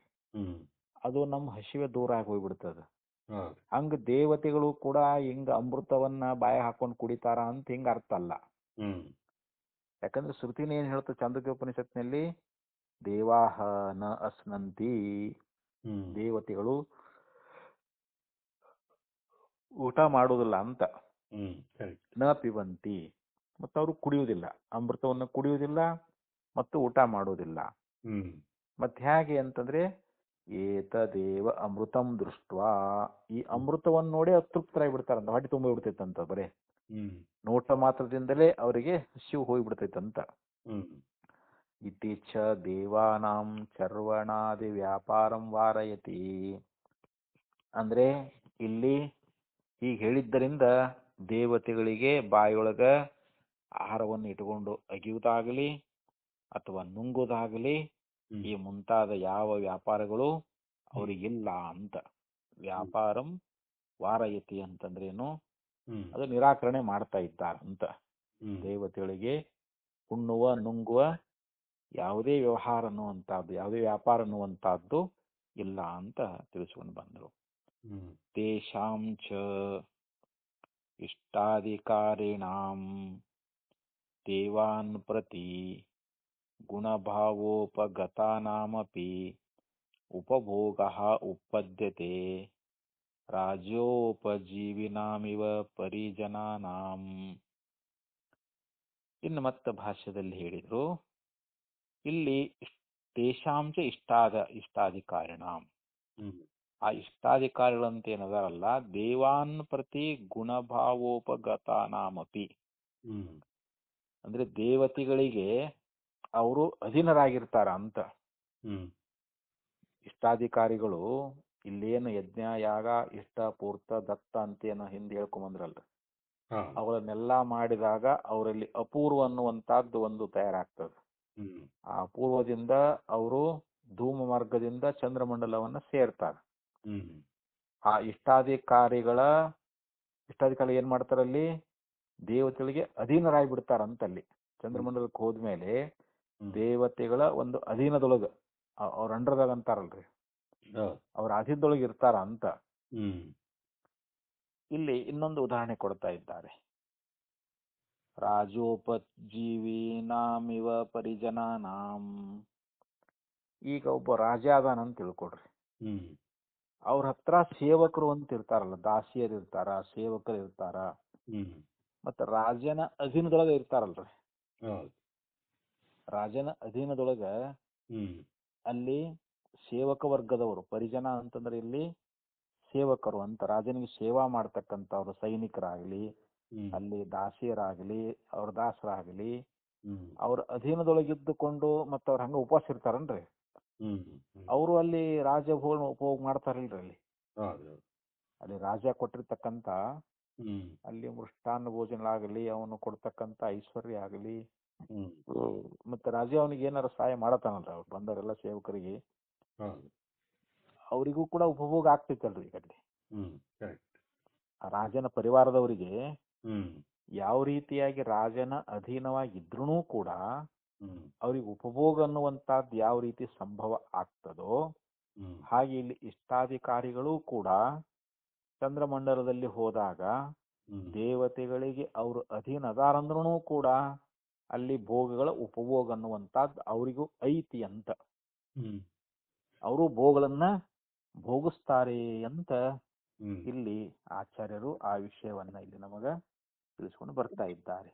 ಅದು ನಮ್ಮ ಹಸಿವೆ ದೂರ ಆಗಿ ಹೋಗ್ಬಿಡ್ತದ. ಹಂಗ ದೇವತೆಗಳು ಕೂಡ ಹಿಂಗ ಅಮೃತವನ್ನ ಬಾಯ ಹಾಕೊಂಡ್ ಕುಡಿತಾರ ಅಂತ ಹಿಂಗ ಅರ್ಥ ಅಲ್ಲ. ಯಾಕಂದ್ರೆ ಶ್ರುತಿನ ಏನ್ ಹೇಳ್ತ ಚಾಂದೋಗ್ಯ ಉಪನಿಷತ್ನಲ್ಲಿ, ದೇವಾಹ ನ ಅಸ್ನಂತಿ, ದೇವತೆಗಳು ಊಟ ಮಾಡುವುದಿಲ್ಲ ಅಂತ. ನ ಪಿಬಂತಿ, ಮತ್ತು ಅವರು ಕುಡಿಯುವುದಿಲ್ಲ, ಅಮೃತವನ್ನು ಕುಡಿಯುವುದಿಲ್ಲ ಮತ್ತು ಊಟ ಮಾಡುವುದಿಲ್ಲ. ಮತ್ತೆ ಹೇಗೆ ಅಂತಂದ್ರೆ, ಏತದೇವ ಅಮೃತಂ ದೃಷ್ಟ, ಈ ಅಮೃತವನ್ನು ನೋಡಿ ಅತೃಪ್ತರಾಗಿ ಬಿಡ್ತಾರಂತ, ಹೊಟ್ಟೆ ತುಂಬ ಬಿಡ್ತೈತಂತ. ಬರೇ ನೋಟ ಮಾತ್ರದಿಂದಲೇ ಅವರಿಗೆ ಹಸಿವು ಹೋಗ್ಬಿಡ್ತೈತಂತ. ಇತ್ತೀಚ್ಛ ದೇವಾನಾಂ ಚರ್ವಣಾದಿ ವ್ಯಾಪಾರಂ ವಾರಯತಿ. ಅಂದ್ರೆ ಇಲ್ಲಿ ಹೀಗೆ ಹೇಳಿದ್ದರಿಂದ ದೇವತೆಗಳಿಗೆ ಬಾಯೊಳಗ ಆಹಾರವನ್ನು ಇಟ್ಟುಕೊಂಡು ಅಗಿಯುವುದಾಗಲಿ ಅಥವಾ ನುಂಗುವುದಾಗಲಿ ಈ ಮುಂತಾದ ಯಾವ ವ್ಯಾಪಾರಗಳು ಅವರಿಗಿಲ್ಲ ಅಂತ. ವ್ಯಾಪಾರಂ ವಾರಯತಿ ಅಂತಂದ್ರೇನು, ಅದು ನಿರಾಕರಣೆ ಮಾಡ್ತಾ ಇದ್ದಾರಂತ. ದೇವತೆಗಳಿಗೆ ಉಣ್ಣುವ ನುಂಗುವ ಯಾವುದೇ ವ್ಯವಹಾರ ಅನ್ನುವಂಥದ್ದು, ಯಾವುದೇ ವ್ಯಾಪಾರ ಅನ್ನುವಂಥದ್ದು ಇಲ್ಲ ಅಂತ ತಿಳಿಸ್ಕೊಂಡು ಬಂದರು. ತೇಷಾಂ ಚ ಇಷ್ಟಾಧಿಕಾರಿಣಾಂ ದೇವಾನ್ ಪ್ರತಿ ಗುಣಭಾವೋಪಗತಾನಾಮಪಿ ಉಪಭೋಗಃ ಉತ್ಪದ್ಯತೆ ರಾಜ್ಯೋಪಜೀವಿನಾಮಿವ ಪರಿಜನಾನಾಂ. ಇನ್ನು ಮತ್ತೆ ಭಾಷ್ಯದಲ್ಲಿ ಹೇಳಿದ್ರು, ಇಲ್ಲಿ ತೇಷಾಂಚ ಇಷ್ಟಾಧಿಕಾರಿಣಾಂ, ಆ ಇಷ್ಟಾಧಿಕಾರಿಗಳಂತ ಏನದಾರಲ್ಲ, ದೇವಾನ್ ಪ್ರತಿ ಗುಣಭಾವೋಪಗತಾನಾಮಪಿ, ಅಂದ್ರೆ ದೇವತೆಗಳಿಗೆ ಅವರು ಅಧೀನರಾಗಿರ್ತಾರ ಅಂತ. ಇಷ್ಟಾಧಿಕಾರಿಗಳು ಇಲ್ಲೇನು ಯಜ್ಞ ಯಾಗ ಇಷ್ಟ ಪೂರ್ತ ದತ್ತ ಅಂತೇನು ಹಿಂದೆ ಹೇಳ್ಕೊಂಬಂದ್ರಲ್ರಿ, ಅವರನ್ನೆಲ್ಲ ಮಾಡಿದಾಗ ಅವರಲ್ಲಿ ಅಪೂರ್ವ ಅನ್ನುವಂತಹದ್ದು ಒಂದು ತಯಾರಾಗ್ತದೆ. ಆ ಅಪೂರ್ವದಿಂದ ಅವರು ಧೂಮ ಮಾರ್ಗದಿಂದ ಚಂದ್ರಮಂಡಲವನ್ನ ಸೇರ್ತಾರೆ. ಆ ಇಷ್ಟಾಧಿಕಾರಿಗಳು ಏನ್ ಮಾಡ್ತಾರಲ್ಲಿ, ದೇವತೆಗಳಿಗೆ ಅಧೀನರಾಗಿ ಬಿಡ್ತಾರಂತಲ್ಲಿ. ಚಂದ್ರಮಂಡಲಕ್ಕೆ ಹೋದ್ಮೇಲೆ ದೇವತೆಗಳ ಒಂದು ಅಧೀನದೊಳಗ, ಅವ್ರ ಅಂಡರ್ದಾಗ ಅಂತಾರಲ್ರಿ, ಅವ್ರ ಅಧೀನದೊಳಗೆ ಇರ್ತಾರ ಅಂತ. ಇಲ್ಲಿ ಇನ್ನೊಂದು ಉದಾಹರಣೆ ಕೊಡ್ತಾ ಇದ್ದಾರೆ. ರಾಜೋಪಜೀವಿನಾಮಿವ ಪರಿಜನಾನಾಂ. ಈಗ ಒಬ್ಬ ರಾಜ ಅದಾನಂತ ತಿಳ್ಕೊಡ್ರಿ, ಅವ್ರ ಹತ್ರ ಸೇವಕರು ಅಂತ ಇರ್ತಾರಲ್ಲ, ದಾಸಿಯರು ಇರ್ತಾರ, ಸೇವಕರು ಇರ್ತಾರ, ಮತ್ತ ರಾಜನ ಅಧೀನದೊಳಗ ಇರ್ತಾರಲ್ರಿ. ರಾಜನ ಅಧೀನದೊಳಗ ಅಲ್ಲಿ ಸೇವಕ ವರ್ಗದವರು, ಪರಿಜನ ಅಂತಂದ್ರೆ ಇಲ್ಲಿ ಸೇವಕರು ಅಂತ, ರಾಜನಿಗೆ ಸೇವಾ ಮಾಡ್ತಕ್ಕಂಥವ್ರು, ಸೈನಿಕರಾಗ್ಲಿ, ಅಲ್ಲಿ ದಾಸಿಯರಾಗ್ಲಿ, ಅವ್ರ ದಾಸರಾಗ್ಲಿ, ಅವ್ರ ಅಧೀನದೊಳಗಿದ್ದುಕೊಂಡು ಮತ್ತ ಅವ್ರ ಹಂಗ ಉಪವಾಸ ಇರ್ತಾರನ್ರಿ, ಅವರು ಅಲ್ಲಿ ರಾಜ ಉಪಭೋಗ ಮಾಡ್ತಾರಲ್ರಿ. ಅಲ್ಲಿ ರಾಜ ಕೊಟ್ಟಿರ್ತಕ್ಕಂತ ಅಲ್ಲಿ ಮೃಷ್ಟಾನ್ನ ಭೋಜನ ಆಗಲಿ, ಅವನು ಕೊಡ್ತಕ್ಕಂತ ಐಶ್ವರ್ಯ ಆಗಲಿ, ಮತ್ತೆ ರಾಜ ಅವನಿಗೆ ಏನಾರ ಸಹಾಯ ಮಾಡತಾನಲ್ರಿ, ಅವ್ರು ಬಂದವರೆಲ್ಲ ಸೇವಕರಿಗೆ, ಅವರಿಗೂ ಕೂಡ ಉಪಭೋಗ ಆಗ್ತೈತಲ್ರಿ. ಈ ಕಡೆ ರಾಜನ ಪರಿವಾರದವರಿಗೆ ಯಾವ ರೀತಿಯಾಗಿ ರಾಜನ ಅಧೀನವಾಗಿದ್ರೂ ಕೂಡ ಅವ್ರಿಗೆ ಉಪಭೋಗ ಅನ್ನುವಂತಹದ್ದು ಯಾವ ರೀತಿ ಸಂಭವ ಆಗ್ತದೋ ಹಾಗೆ ಇಲ್ಲಿ ಇಷ್ಟಾಧಿಕಾರಿಗಳು ಕೂಡ ಚಂದ್ರಮಂಡಲದಲ್ಲಿ ಹೋದಾಗ ದೇವತೆಗಳಿಗೆ ಅವರು ಅಧೀನ ಅದಾರಂದ್ರೂ ಕೂಡ ಅಲ್ಲಿ ಭೋಗಗಳ ಉಪಭೋಗ ಅನ್ನುವಂಥದ್ದು ಅವರಿಗೂ ಐತಿ ಅಂತ, ಅವರು ಭೋಗಗಳನ್ನ ಭೋಗಿಸ್ತಾರೆ ಅಂತ ಇಲ್ಲಿ ಆಚಾರ್ಯರು ಆ ವಿಷಯವನ್ನ ಇಲ್ಲಿ ನಮಗ ತಿಳಿಸ್ಕೊಂಡು ಬರ್ತಾ ಇದ್ದಾರೆ.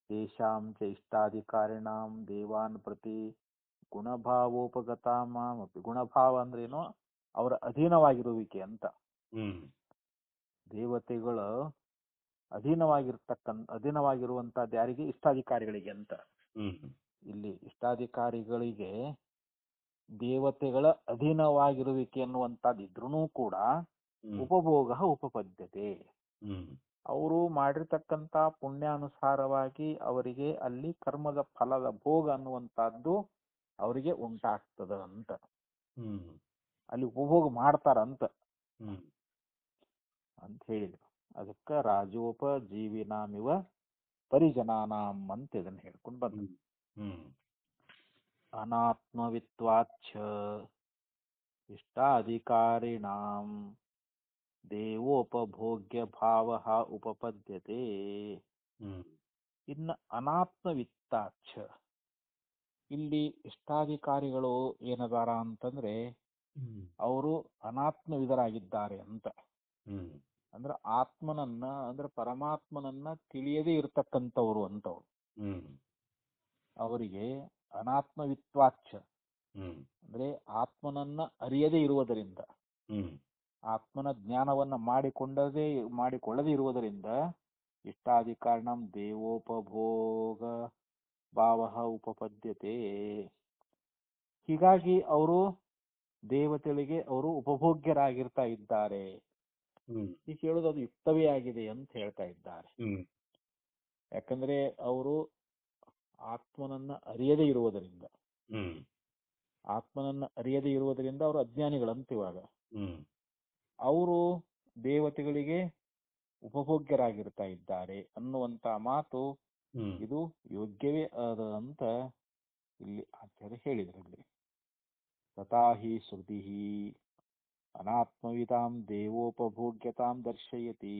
ತೇಷಾಂ ಚ ಇಷ್ಟಾಧಿಕಾರಿಣಾಂ ದೇವಾನ್ ಪ್ರತಿ ಗುಣಭಾವೋಪಗತಾಮಾಮಪಿ. ಗುಣಭಾವ ಅಂದ್ರೇನು, ಅವರ ಅಧೀನವಾಗಿರುವಿಕೆ ಅಂತ. ದೇವತೆಗಳು ಅಧೀನವಾಗಿರುವಂತಹದ್ದು ಯಾರಿಗೆ? ಇಷ್ಟಾಧಿಕಾರಿಗಳಿಗೆ ಅಂತ. ಇಲ್ಲಿ ಇಷ್ಟಾಧಿಕಾರಿಗಳಿಗೆ ದೇವತೆಗಳ ಅಧೀನವಾಗಿರುವಿಕೆ ಅನ್ನುವಂಥದ್ದು ಇದ್ರೂ ಕೂಡ ಉಪಭೋಗ ಉಪಪದ್ಯತೆ, ಅವರು ಮಾಡಿರ್ತಕ್ಕಂಥ ಪುಣ್ಯಾನುಸಾರವಾಗಿ ಅವರಿಗೆ ಅಲ್ಲಿ ಕರ್ಮದ ಫಲದ ಭೋಗ ಅನ್ನುವಂಥದ್ದು ಅವರಿಗೆ ಉಂಟಾಗ್ತದ ಅಂತ. ಅಲ್ಲಿ ಉಪಭೋಗ ಮಾಡ್ತಾರಂತ ಅಂತ ಹೇಳಿದ್ರು. ಅದಕ್ಕೆ ರಾಜೋಪಜೀವಿನಾಮಿವ ಪರಿಜನಾನಾಂ ಅಂತ ಇದನ್ನ ಹೇಳ್ಕೊಂಡು ಬಂದ. ಅನಾತ್ಮವಿತ್ವಾಚ್ಛ ಇಷ್ಟಾಧಿಕಾರಿಣಾಂ ದೇವೋಪಭೋಗ್ಯ ಭಾವ ಉಪಪದ್ಯತೆ. ಇನ್ನು ಅನಾತ್ಮವಿತ್ತಾಚ್ಛ, ಇಲ್ಲಿ ಇಷ್ಟಾಧಿಕಾರಿಗಳು ಏನದಾರ ಅಂತಂದ್ರೆ ಅವರು ಅನಾತ್ಮವಿದರಾಗಿದ್ದಾರೆ ಅಂತ. ಅಂದ್ರೆ ಆತ್ಮನನ್ನ ಅಂದ್ರೆ ಪರಮಾತ್ಮನನ್ನ ತಿಳಿಯದೇ ಇರತಕ್ಕಂಥವ್ರು ಅಂತವ್ರು. ಅವರಿಗೆ ಅನಾತ್ಮವಿತ್ವಾಚ್ಛ ಅಂದ್ರೆ ಆತ್ಮನನ್ನ ಅರಿಯದೇ ಇರುವುದರಿಂದ, ಆತ್ಮನ ಜ್ಞಾನವನ್ನ ಮಾಡಿಕೊಳ್ಳದೇ ಇರುವುದರಿಂದ ಇಷ್ಟಾಧಿಕಾರಣಂ ದೇವೋಪಭೋಗ ಭಾವ ಉಪಪದ್ಯತೆ. ಹೀಗಾಗಿ ಅವರು ದೇವತೆಗಳಿಗೆ ಅವರು ಉಪಭೋಗ್ಯರಾಗಿರ್ತಾ ಇದ್ದಾರೆ. ಈಗ ಹೇಳೋದು ಅದು ಯುಕ್ತವೇ ಆಗಿದೆ ಅಂತ ಹೇಳ್ತಾ ಇದ್ದಾರೆ. ಯಾಕಂದ್ರೆ ಅವರು ಆತ್ಮನನ್ನ ಅರಿಯದೇ ಇರುವುದರಿಂದ ಅವರು ಅಜ್ಞಾನಿಗಳಂತ. ಇವಾಗ ಅವರು ದೇವತೆಗಳಿಗೆ ಉಪಭೋಗ್ಯರಾಗಿರ್ತಾ ಇದ್ದಾರೆ ಅನ್ನುವಂತ ಮಾತು ಇದು ಯೋಗ್ಯವೇ ಅದ ಅಂತ ಇಲ್ಲಿ ಆಚಾರ್ಯ ಹೇಳಿದ್ರಲ್ಲಿ. ತಥಾ ಹಿ ಶ್ರುತಿ ಅನಾತ್ಮವಿದಾಂ ದೇವೋಪಭೋಗ್ಯತಾಂ ದರ್ಶಯತಿ.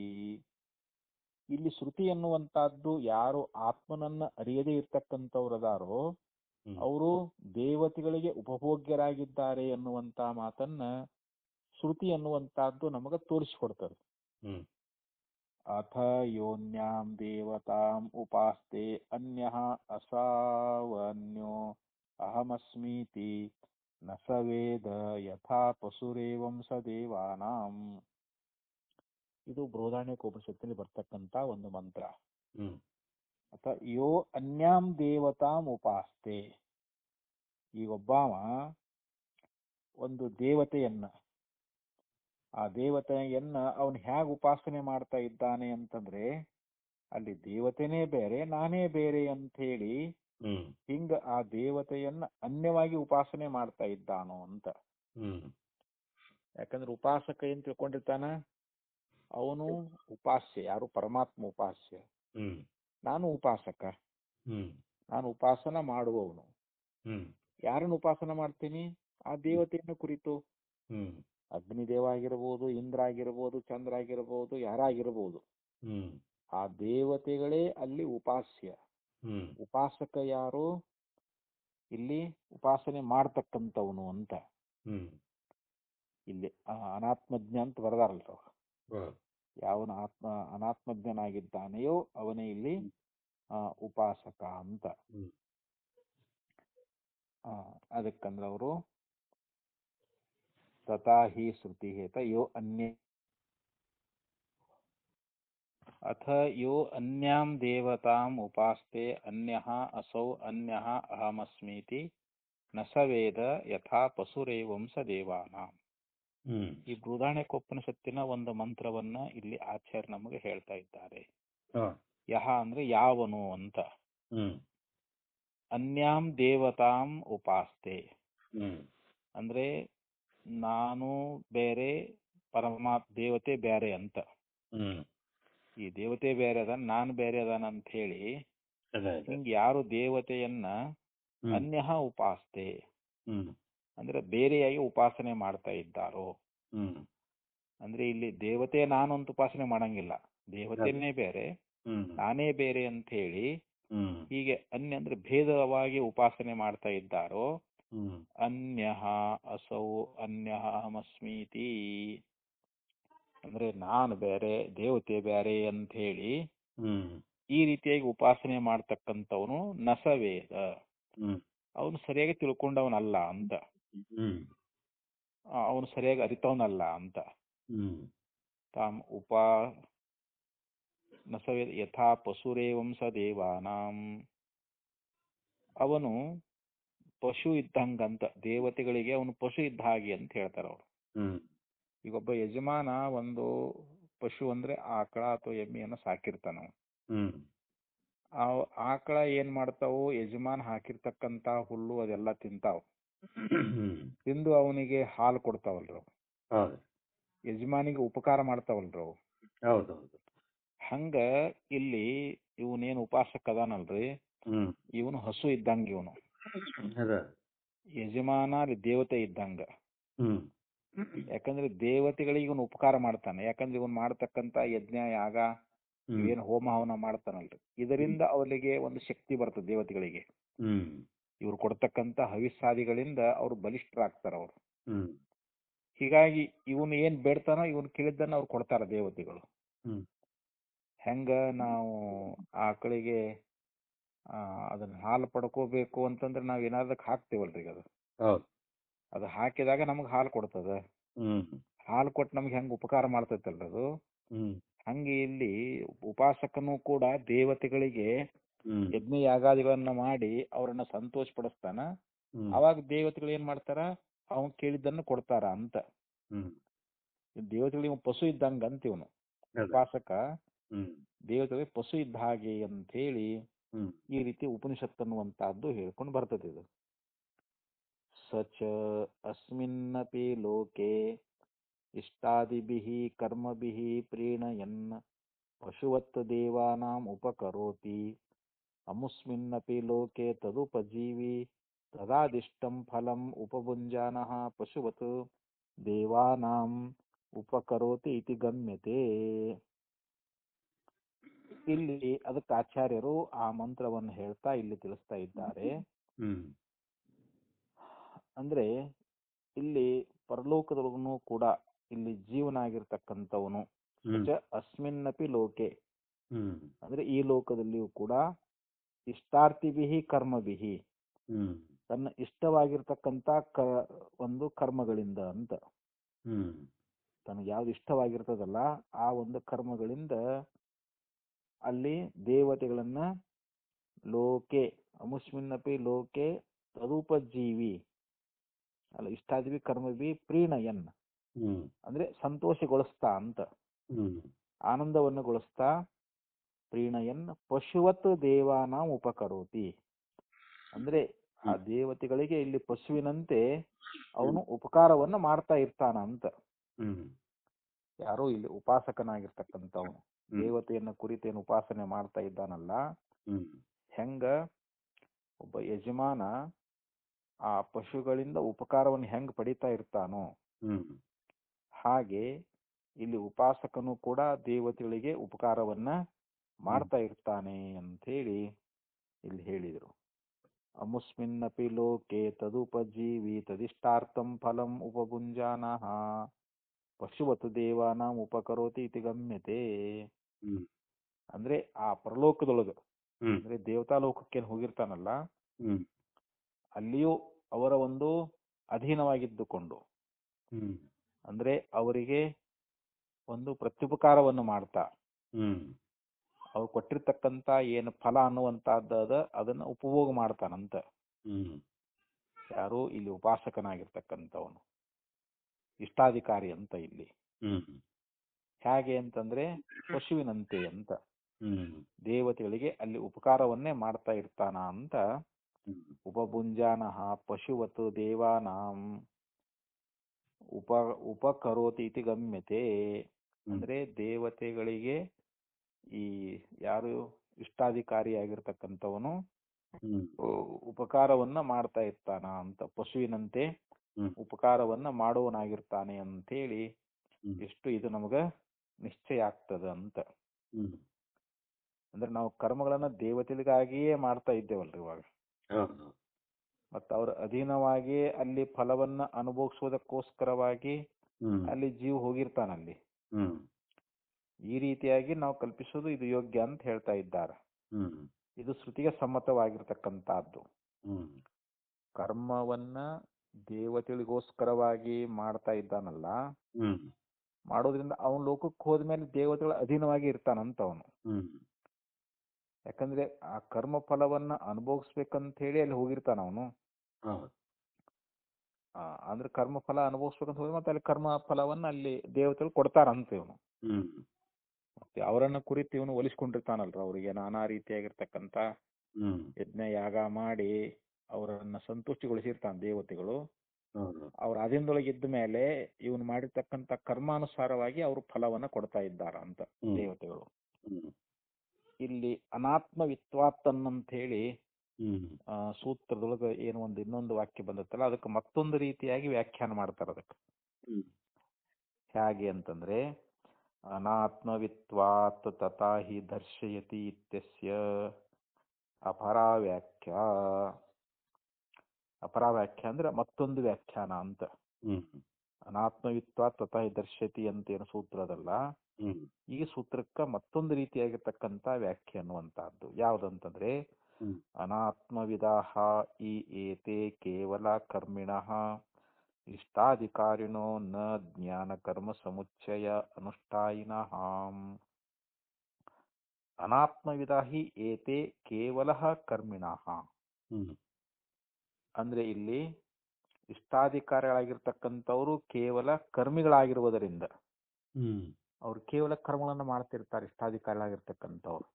ಇಲ್ಲಿ ಶ್ರುತಿ ಎನ್ನುವಂತಹದ್ದು ಯಾರು ಆತ್ಮನನ್ನ ಅರಿಯದೇ ಇರ್ತಕ್ಕಂಥವ್ರದಾರೋ ಅವರು ದೇವತೆಗಳಿಗೆ ಉಪಭೋಗ್ಯರಾಗಿದ್ದಾರೆ ಅನ್ನುವಂತ ಮಾತನ್ನ ಶ್ರುತಿ ಅನ್ನುವಂತಹದ್ದು ನಮಗ ತೋರಿಸಿಕೊಡ್ತದೆ. ಅಥ ಯೋನ್ಯಾಂ ದೇವತಾಂ ಉಪಾಸ್ತೆ ಅನ್ಯಃ ಅಸಾವನ್ಯೋ ಅಹಮಸ್ಮೀತಿ ನ ಸ ವೇದ ಯಥಾ ಪಶುರೇವಂ ಸ ದೇವಾನಾಂ. ಇದು ಬೃಹದಾರಣ್ಯಕೋಪನಿಷತ್ತಿನಲ್ಲಿ ಬರ್ತಕ್ಕಂತ ಒಂದು ಮಂತ್ರ. ಅಥ ಯೋ ಅನ್ಯಾಂ ದೇವತಾಂ ಉಪಾಸ್ತೆ, ಈಗೊಬ್ಬವ ಒಂದು ದೇವತೆಯನ್ನ, ಆ ದೇವತೆಯನ್ನ ಅವನು ಹೇಗೆ ಉಪಾಸನೆ ಮಾಡ್ತಾ ಇದ್ದಾನೆ ಅಂತಂದ್ರೆ ಅಲ್ಲಿ ದೇವತೆನೇ ಬೇರೆ ನಾನೇ ಬೇರೆ ಅಂತ ಹೇಳಿ ಹಿಂಗ ಆ ದೇವತೆಯನ್ನ ಅನ್ಯವಾಗಿ ಉಪಾಸನೆ ಮಾಡ್ತಾ ಇದ್ದಾನೋ ಅಂತ. ಯಾಕಂದ್ರೆ ಉಪಾಸಕ ಏನ್ ತಿಳ್ಕೊಂಡಿರ್ತಾನ, ಅವನು ಉಪಾಸ್ಯ, ಯಾರು ಪರಮಾತ್ಮ ಉಪಾಸ್ಯ, ನಾನು ಉಪಾಸಕ, ನಾನು ಉಪಾಸನ ಮಾಡುವವನು. ಯಾರನ್ನು ಉಪಾಸನ ಮಾಡ್ತೀನಿ? ಆ ದೇವತೆಯನ್ನು ಕುರಿತು. ಅಗ್ನಿದೇವ ಆಗಿರ್ಬೋದು, ಇಂದ್ರ ಆಗಿರ್ಬೋದು, ಚಂದ್ರ ಆಗಿರ್ಬೋದು, ಯಾರಾಗಿರ್ಬೋದು, ಆ ದೇವತೆಗಳೇ ಅಲ್ಲಿ ಉಪಾಸ್ಯ. ಉಪಾಸಕ ಯಾರು? ಇಲ್ಲಿ ಉಪಾಸನೆ ಮಾಡ್ತಕ್ಕಂಥವನು ಅಂತ. ಇಲ್ಲಿ ಅನಾತ್ಮಜ್ಞ ಅಂತ ಬರದಾರಲ್ರ, ಯಾವನ ಅನಾತ್ಮಜ್ಞನಾಗಿದ್ದಾನೆಯೋ ಅವನೇ ಇಲ್ಲಿ ಉಪಾಸಕ ಅಂತ. ಅದಕ್ಕಂದ್ರೆ ಅವರು ತಥಾ ಹಿ ಶ್ರುತಿ ಹೇತ ಯೋ ಅನ್ಯ ಅಥ ಯೋ ಅನ್ಯಾಂ ದೇವತಾಂ ಉಪಾಸ್ತೆ ಅನ್ಯಃ ಅಸೌ ಅನ್ಯಃ ಅಹಮಸ್ಮೀತಿ ನ ಸ ವೇದ ಯಥಾ ಪಶುರೇವಂ ಸ ದೇವಾನಾಂ. ಈ ಬೃಹದಾರಣ್ಯಕೋಪನಿಷತ್ತಿನ ಒಂದು ಮಂತ್ರವನ್ನ ಇಲ್ಲಿ ಆಚಾರ್ಯ ನಮಗೆ ಹೇಳ್ತಾ ಇದ್ದಾರೆ. ಯಹ ಅಂದ್ರೆ ಯಾವನು ಅಂತ. ಅನ್ಯಾಂ ದೇವತಾಂ ಉಪಾಸ್ತೆ ಅಂದ್ರೆ ನಾನು ಬೇರೆ, ದೇವತೆ ಬೇರೆ ಅಂತ. ಈ ದೇವತೆ ಬೇರೆ ಅದಾನ, ನಾನು ಬೇರೆ ಅದಾನ ಅಂತ ಹೇಳಿ ಹಿಂಗ್ ಯಾರು ದೇವತೆಯನ್ನ ಅನ್ಯಃ ಉಪಾಸ್ತೆ ಅಂದ್ರೆ ಬೇರೆಯಾಗಿ ಉಪಾಸನೆ ಮಾಡ್ತಾ ಇದ್ದಾರೋ, ಅಂದ್ರೆ ಇಲ್ಲಿ ದೇವತೆ ನಾನು ಅಂತ ಉಪಾಸನೆ ಮಾಡಂಗಿಲ್ಲ, ದೇವತೆನೇ ಬೇರೆ ನಾನೇ ಬೇರೆ ಅಂತ ಹೇಳಿ ಹೀಗೆ ಅನ್ಯ ಅಂದ್ರೆ ಭೇದವಾಗಿ ಉಪಾಸನೆ ಮಾಡ್ತಾ ಇದ್ದಾರೋ, ಅನ್ಯಃ ಅಸೌ ಅನ್ಯಃ ಅಹಮಸ್ಮೀತಿ ಅಂದ್ರೆ ನಾನು ಬೇರೆ ದೇವತೆ ಬೇರೆ ಅಂತ ಹೇಳಿ ಈ ರೀತಿಯಾಗಿ ಉಪಾಸನೆ ಮಾಡ್ತಕ್ಕಂಥವನು ನಸವೇದ, ಅವನು ಸರಿಯಾಗಿ ತಿಳ್ಕೊಂಡವನಲ್ಲ ಅಂತ, ಅವನು ಸರಿಯಾಗಿ ಅರಿತವನಲ್ಲ ಅಂತ. ತಾಮ್ ನಸವೇದ ಯಥಾ ಪಶುರೇವಂ ಸ ದೇವಾನಾಂ, ಅವನು ಪಶು ಇದ್ದಂಗಂತ, ದೇವತೆಗಳಿಗೆ ಅವನು ಪಶು ಇದ್ದ ಹಾಗೆ ಅಂತ ಹೇಳ್ತಾರ ಅವರು. ಈಗ ಒಬ್ಬ ಯಜಮಾನ ಒಂದು ಪಶು ಅಂದ್ರೆ ಆಕಳ ಅಥವಾ ಎಮ್ಮೆಯನ್ನು ಸಾಕಿರ್ತಾನ. ಆ ಆಕಳ ಏನ್ ಮಾಡ್ತಾವು, ಯಜಮಾನ್ ಹಾಕಿರ್ತಕ್ಕಂತ ಹುಲ್ಲು ಅದೆಲ್ಲ ತಿಂತಾವ್. ತಿಂದು ಅವನಿಗೆ ಹಾಲು ಕೊಡ್ತಾವಲ್ರಿ ಅವು, ಹೌದು ಯಜಮಾನಿಗೆ ಉಪಕಾರ ಮಾಡ್ತಾವಲ್ರಿ ಅವು. ಹೌದೌದು. ಹಂಗ ಇಲ್ಲಿ ಇವನೇನು ಉಪಾಸಕ ಅದಾನಲ್ರಿ, ಇವನು ಹಸು ಇದ್ದಂಗ. ಇವನು ಯಜಮಾನ ಅಲ್ಲಿ ದೇವತೆ ಇದ್ದಂಗ. ಯಾಕಂದ್ರೆ ದೇವತೆಗಳಿಗೆ ಇವನು ಉಪಕಾರ ಮಾಡ್ತಾನೆ. ಯಾಕಂದ್ರೆ ಇವನು ಮಾಡತಕ್ಕಂತ ಯಜ್ಞ ಯಾಗ ಇವೇನು ಹೋಮ ಹವನ ಮಾಡ್ತಾನಲ್ರಿ, ಇದರಿಂದ ಅವರಿಗೆ ಒಂದು ಶಕ್ತಿ ಬರ್ತದೆ ದೇವತೆಗಳಿಗೆ. ಇವ್ರು ಕೊಡ್ತಕ್ಕಂತ ಹವಿಸ್ಸಾದಿಗಳಿಂದ ಅವ್ರು ಬಲಿಷ್ಠರಾಗ್ತಾರ ಅವ್ರು. ಹೀಗಾಗಿ ಇವನು ಏನ್ ಬೇಡ್ತಾನೋ ಇವನು ಕೇಳಿದ್ದನ್ನ ಅವ್ರು ಕೊಡ್ತಾರ ದೇವತೆಗಳು. ಹೆಂಗ ನಾವು ಆಕಳಿಗೆ ಅದನ್ನ ಹಾಲು ಪಡ್ಕೋಬೇಕು ಅಂತಂದ್ರೆ ನಾವ್ ಏನಾದಕ್ಕೆ ಹಾಕ್ತೇವಲ್ರಿ ಅದು, ಅದು ಹಾಕಿದಾಗ ನಮಗ್ ಹಾಲು ಕೊಡ್ತದ. ಹಾಲು ಕೊಟ್ಟು ನಮ್ಗೆ ಹೆಂಗ್ ಉಪಕಾರ ಮಾಡ್ತೈತಲ್ರಿ ಅದು, ಹಂಗೆ ಇಲ್ಲಿ ಉಪಾಸಕನು ಕೂಡ ದೇವತೆಗಳಿಗೆ ಯಜ್ಞ ಯಾಗಾದಿಗಳನ್ನ ಮಾಡಿ ಅವರನ್ನ ಸಂತೋಷ ಪಡಿಸ್ತಾನ. ಅವಾಗ ದೇವತೆಗಳು ಏನ್ ಮಾಡ್ತಾರ, ಅವನ್ ಕೇಳಿದ್ದನ್ನು ಕೊಡ್ತಾರ ಅಂತ. ದೇವತೆಗಳಿಗೆ ಪಶು ಇದ್ದಂಗ ಅಂತ ಇವನು ಉಪಾಸಕ ದೇವತೆಗಳಿಗೆ ಪಶು ಇದ್ದ ಹಾಗೆ ಅಂತ ಹೇಳಿ ಈ ರೀತಿ ಉಪನಿಷತ್ ಅನ್ನುವಂತಹದ್ದು ಹೇಳ್ಕೊಂಡು ಬರ್ತದೆ. ಇದು ಸಚ ಅಸ್ಮಿನ್ನಪಿ ಲೋಕೆ ಇಷ್ಟಾದಿಭಿಃ ಕರ್ಮಭಿಃ ಪ್ರೀಣಯನ್ ಪಶುವತ್ ದೇವಾನಾಂ ಉಪಕರೋತಿ ಅಮುಸ್ಮಿನ್ನಪಿ ಲೋಕೆ ತದುಪಜೀವಿ ತದಾದಿಷ್ಟಂ ಫಲಂ ಉಪಭುಂಜಾನಃ ಪಶುವತ್ ದೇವಾನಾಂ ಉಪಕರೋತಿ ಇತಿ ಗಮ್ಯತೆ. ಇಲ್ಲಿ ಅದಕ್ಕೆ ಆಚಾರ್ಯರು ಆ ಮಂತ್ರವನ್ನು ಹೇಳ್ತಾ ಇಲ್ಲಿ ತಿಳಿಸ್ತಾ ಇದ್ದಾರೆ. ಅಂದ್ರೆ ಇಲ್ಲಿ ಪರಲೋಕದೊಳಗೂ ಕೂಡ ಇಲ್ಲಿ ಜೀವನಾಗಿರ್ತಕ್ಕಂಥವನು ಅಸ್ಮಿನ್ನಪಿ ಲೋಕೆ ಅಂದ್ರೆ ಈ ಲೋಕದಲ್ಲಿಯೂ ಕೂಡ ಇಷ್ಟಾರ್ಥಿಭಿಹಿ ಕರ್ಮಭಿಹಿ ತನ್ನ ಇಷ್ಟವಾಗಿರ್ತಕ್ಕಂಥ ಒಂದು ಕರ್ಮಗಳಿಂದ ಅಂತ, ತನಗೆ ಯಾವ್ದು ಇಷ್ಟವಾಗಿರ್ತದಲ್ಲ ಆ ಒಂದು ಕರ್ಮಗಳಿಂದ ಅಲ್ಲಿ ದೇವತೆಗಳನ್ನ ಲೋಕೆ ಅಮುಸ್ಮಿನ್ನಪಿ ಲೋಕೆ ತದುಪಜೀವಿ ಅಲ್ಲ ಇಷ್ಟಾದಿವಿ ಕರ್ಮವಿ ಪ್ರೀಣಯನ್ ಅಂದ್ರೆ ಸಂತೋಷಗೊಳಿಸ್ತಾ ಅಂತ, ಆನಂದವನ್ನು ಗೊಳಿಸ್ತಾ ಪ್ರೀಣಯನ್ ಪಶುವತ್ ದೇವಾನ ಉಪಕರೋತಿ ಅಂದ್ರೆ ಆ ದೇವತೆಗಳಿಗೆ ಇಲ್ಲಿ ಪಶುವಿನಂತೆ ಅವನು ಉಪಕಾರವನ್ನ ಮಾಡ್ತಾ ಇರ್ತಾನ ಅಂತ. ಯಾರೋ ಇಲ್ಲಿ ಉಪಾಸಕನಾಗಿರ್ತಕ್ಕಂಥವನು ದೇವತೆಯನ್ನ ಕುರಿತೇನು ಉಪಾಸನೆ ಮಾಡ್ತಾ ಇದ್ದಾನಲ್ಲ, ಹೆಂಗ ಒಬ್ಬ ಯಜಮಾನ ಆ ಪಶುಗಳಿಂದ ಉಪಕಾರವನ್ನು ಹೆಂಗ್ ಪಡಿತಾ ಇರ್ತಾನೋ ಹಾಗೆ ಇಲ್ಲಿ ಉಪಾಸಕನು ಕೂಡ ದೇವತೆಗಳಿಗೆ ಉಪಕಾರವನ್ನ ಮಾಡ್ತಾ ಇರ್ತಾನೆ ಅಂತ ಹೇಳಿ ಇಲ್ಲಿ ಹೇಳಿದರು. ಅಮುಸ್ಮಿನ್ನಪಿ ಲೋಕೆ ತದುಪಜೀವಿ ತದಿಷ್ಟಾರ್ಥಂ ಫಲಂ ಉಪಭುಂಜಾನಃ ಪಶುವತ್ ದೇವಾನಾಂ ಉಪಕರೋತಿ ಇತಿ ಗಮ್ಯತೆ. ಅಂದ್ರೆ ಆ ಪರಲೋಕದೊಳಗ ಅಂದ್ರೆ ದೇವತಾ ಲೋಕಕ್ಕೆ ಹೋಗಿರ್ತಾನಲ್ಲ, ಅಲ್ಲಿಯೂ ಅವರ ಒಂದು ಅಧೀನವಾಗಿದ್ದುಕೊಂಡು ಅಂದ್ರೆ ಅವರಿಗೆ ಒಂದು ಪ್ರತ್ಯುಪಕಾರವನ್ನು ಮಾಡ್ತಾ ಅವ್ರು ಕೊಟ್ಟಿರ್ತಕ್ಕಂತ ಏನು ಫಲ ಅನ್ನುವಂತಹದ್ದು ಅದನ್ನ ಉಪಭೋಗ ಮಾಡ್ತಾನಂತ. ಯಾರು ಇಲ್ಲಿ ಉಪಾಸಕನಾಗಿರ್ತಕ್ಕಂಥವನು ಇಷ್ಟಾಧಿಕಾರಿ ಅಂತ ಇಲ್ಲಿ ಹೇಗೆ ಅಂತಂದ್ರೆ ಪಶುವಿನಂತೆ ಅಂತ ದೇವತೆಗಳಿಗೆ ಅಲ್ಲಿ ಉಪಕಾರವನ್ನೇ ಮಾಡ್ತಾ ಇರ್ತಾನ ಅಂತ. ಉಪಭುಂಜಾನಃ ಪಶುವತ್ ದೇವಾನಾಂ ಉಪಕರೋತಿ ಇತಿ ಗಮ್ಯತೆ ಅಂದ್ರೆ ದೇವತೆಗಳಿಗೆ ಈ ಯಾರು ಇಷ್ಟಾಧಿಕಾರಿಯಾಗಿರ್ತಕ್ಕಂಥವನು ಉಪಕಾರವನ್ನ ಮಾಡ್ತಾ ಇರ್ತಾನ ಅಂತ, ಪಶುವಿನಂತೆ ಉಪಕಾರವನ್ನ ಮಾಡುವನಾಗಿರ್ತಾನೆ ಅಂತೇಳಿ ಎಷ್ಟು ಇದು ನಮಗ ನಿಶ್ಚಯ ಆಗ್ತದ ಅಂತ. ಅಂದ್ರೆ ನಾವು ಕರ್ಮಗಳನ್ನ ದೇವತೆಗಳಿಗಾಗಿಯೇ ಮಾಡ್ತಾ ಇದ್ದೇವಲ್ರಿ ಇವಾಗ, ಮತ್ತ ಅವ್ರ ಅಧೀನವಾಗಿ ಅಲ್ಲಿ ಫಲವನ್ನ ಅನುಭವಿಸುವುದಕ್ಕೋಸ್ಕರವಾಗಿ ಅಲ್ಲಿ ಜೀವ ಹೋಗಿರ್ತಾನಲ್ಲಿ. ಈ ರೀತಿಯಾಗಿ ನಾವು ಕಲ್ಪಿಸೋದು ಇದು ಯೋಗ್ಯ ಅಂತ ಹೇಳ್ತಾ ಇದ್ದಾರೆ. ಇದು ಶ್ರುತಿಗೆ ಸಮ್ಮತವಾಗಿರ್ತಕ್ಕಂಥದ್ದು. ಕರ್ಮವನ್ನ ದೇವತೆಗಳಿಗೋಸ್ಕರವಾಗಿ ಮಾಡ್ತಾ ಇದ್ದಾನಲ್ಲ, ಮಾಡೋದ್ರಿಂದ ಅವನ ಲೋಕಕ್ಕೆ ಹೋದ್ಮೇಲೆ ದೇವತೆಗಳ ಅಧೀನವಾಗಿ ಇರ್ತಾನಂತ ಅವನು. ಯಾಕಂದ್ರೆ ಆ ಕರ್ಮ ಫಲವನ್ನ ಅನುಭವಿಸ್ಬೇಕಂತ ಹೇಳಿ ಅಲ್ಲಿ ಹೋಗಿರ್ತಾನ ಅವನು. ಅಂದ್ರೆ ಕರ್ಮ ಫಲ ಅನುಭವಿಸ್ಬೇಕಂತ ಹೋಗಿ ಮತ್ತೆ ಅಲ್ಲಿ ಕರ್ಮ ಫಲವನ್ನ ಅಲ್ಲಿ ದೇವತೆಗಳು ಕೊಡ್ತಾರಂತ ಇವನು. ಮತ್ತೆ ಅವರನ್ನ ಕುರಿತು ಇವನು ಒಲಿಸ್ಕೊಂಡಿರ್ತಾನಲ್ರ, ಅವರಿಗೆ ನಾನಾ ರೀತಿಯಾಗಿರ್ತಕ್ಕಂತ ಯಜ್ಞ ಯಾಗ ಮಾಡಿ ಅವರನ್ನ ಸಂತುಷ್ಟಿಗೊಳಿಸಿರ್ತಾನೆ ದೇವತೆಗಳು. ಅವ್ರ ಅಧೀನದೊಳಗೆ ಇದ್ದ ಮೇಲೆ ಇವನು ಮಾಡಿರ್ತಕ್ಕಂಥ ಕರ್ಮಾನುಸಾರವಾಗಿ ಅವರು ಫಲವನ್ನ ಕೊಡ್ತಾ ಇದ್ದಾರ ಅಂತ ದೇವತೆಗಳು. ಇಲ್ಲಿ ಅನಾತ್ಮವಿತ್ವಾತ್ತನ್ ಅಂತ ಹೇಳಿ ಸೂತ್ರದೊಳಗೆ ಏನು ಒಂದು ಇನ್ನೊಂದು ವಾಕ್ಯ ಬಂದತ್ತಲ್ಲ, ಅದಕ್ಕೆ ಮತ್ತೊಂದು ರೀತಿಯಾಗಿ ವ್ಯಾಖ್ಯಾನ ಮಾಡ್ತಾರೆ. ಅದಕ್ಕೆ ಹೇಗೆ ಅಂತಂದ್ರೆ, ಅನಾತ್ಮವಿತ್ವಾತ್ ತಥಾ ಹಿ ದರ್ಶಯತಿ ಇತ್ಯಸ್ಯ ಅಪರಾವ್ಯಾಖ್ಯ. ಅಪರಾವ್ಯಾಖ್ಯ ಅಂದ್ರೆ ಮತ್ತೊಂದು ವ್ಯಾಖ್ಯಾನ ಅಂತ. ಅನಾತ್ಮವಿತ್ವಾತ್ ತಥಾ ಹಿ ದರ್ಶಯತಿ ಅಂತ ಏನು ಸೂತ್ರ ಅದಲ್ಲ, ಈ ಸೂತ್ರಕ್ಕ ಮತ್ತೊಂದು ರೀತಿಯಾಗಿರ್ತಕ್ಕಂಥ ವ್ಯಾಖ್ಯೆ ಅನ್ನುವಂತಹದ್ದು ಯಾವ್ದಂತಂದ್ರೆ, ಅನಾತ್ಮವಿದಾಹ ಈ ಏತೆ ಕೇವಲ ಕರ್ಮಿಣಃ ಇಷ್ಟಾಧಿಕಾರಿಣೋ ನ ಜ್ಞಾನ ಕರ್ಮ ಸಮುಚ್ಚಯ ಅನುಷ್ಠಾಯಿನಃ. ಅನಾತ್ಮವಿದಾಹಿ ಏತೆ ಕೇವಲ ಕರ್ಮಿಣಃ ಅಂದ್ರೆ ಇಲ್ಲಿ ಇಷ್ಟಾಧಿಕಾರಿಗಳಾಗಿರ್ತಕ್ಕಂಥವ್ರು ಕೇವಲ ಕರ್ಮಿಗಳಾಗಿರುವುದರಿಂದ ಅವ್ರು ಕೇವಲ ಕರ್ಮಗಳನ್ನು ಮಾಡ್ತಿರ್ತಾರೆ, ಇಷ್ಟಾಧಿಕಾರಿಗಳಾಗಿರ್ತಕ್ಕಂಥವ್ರು.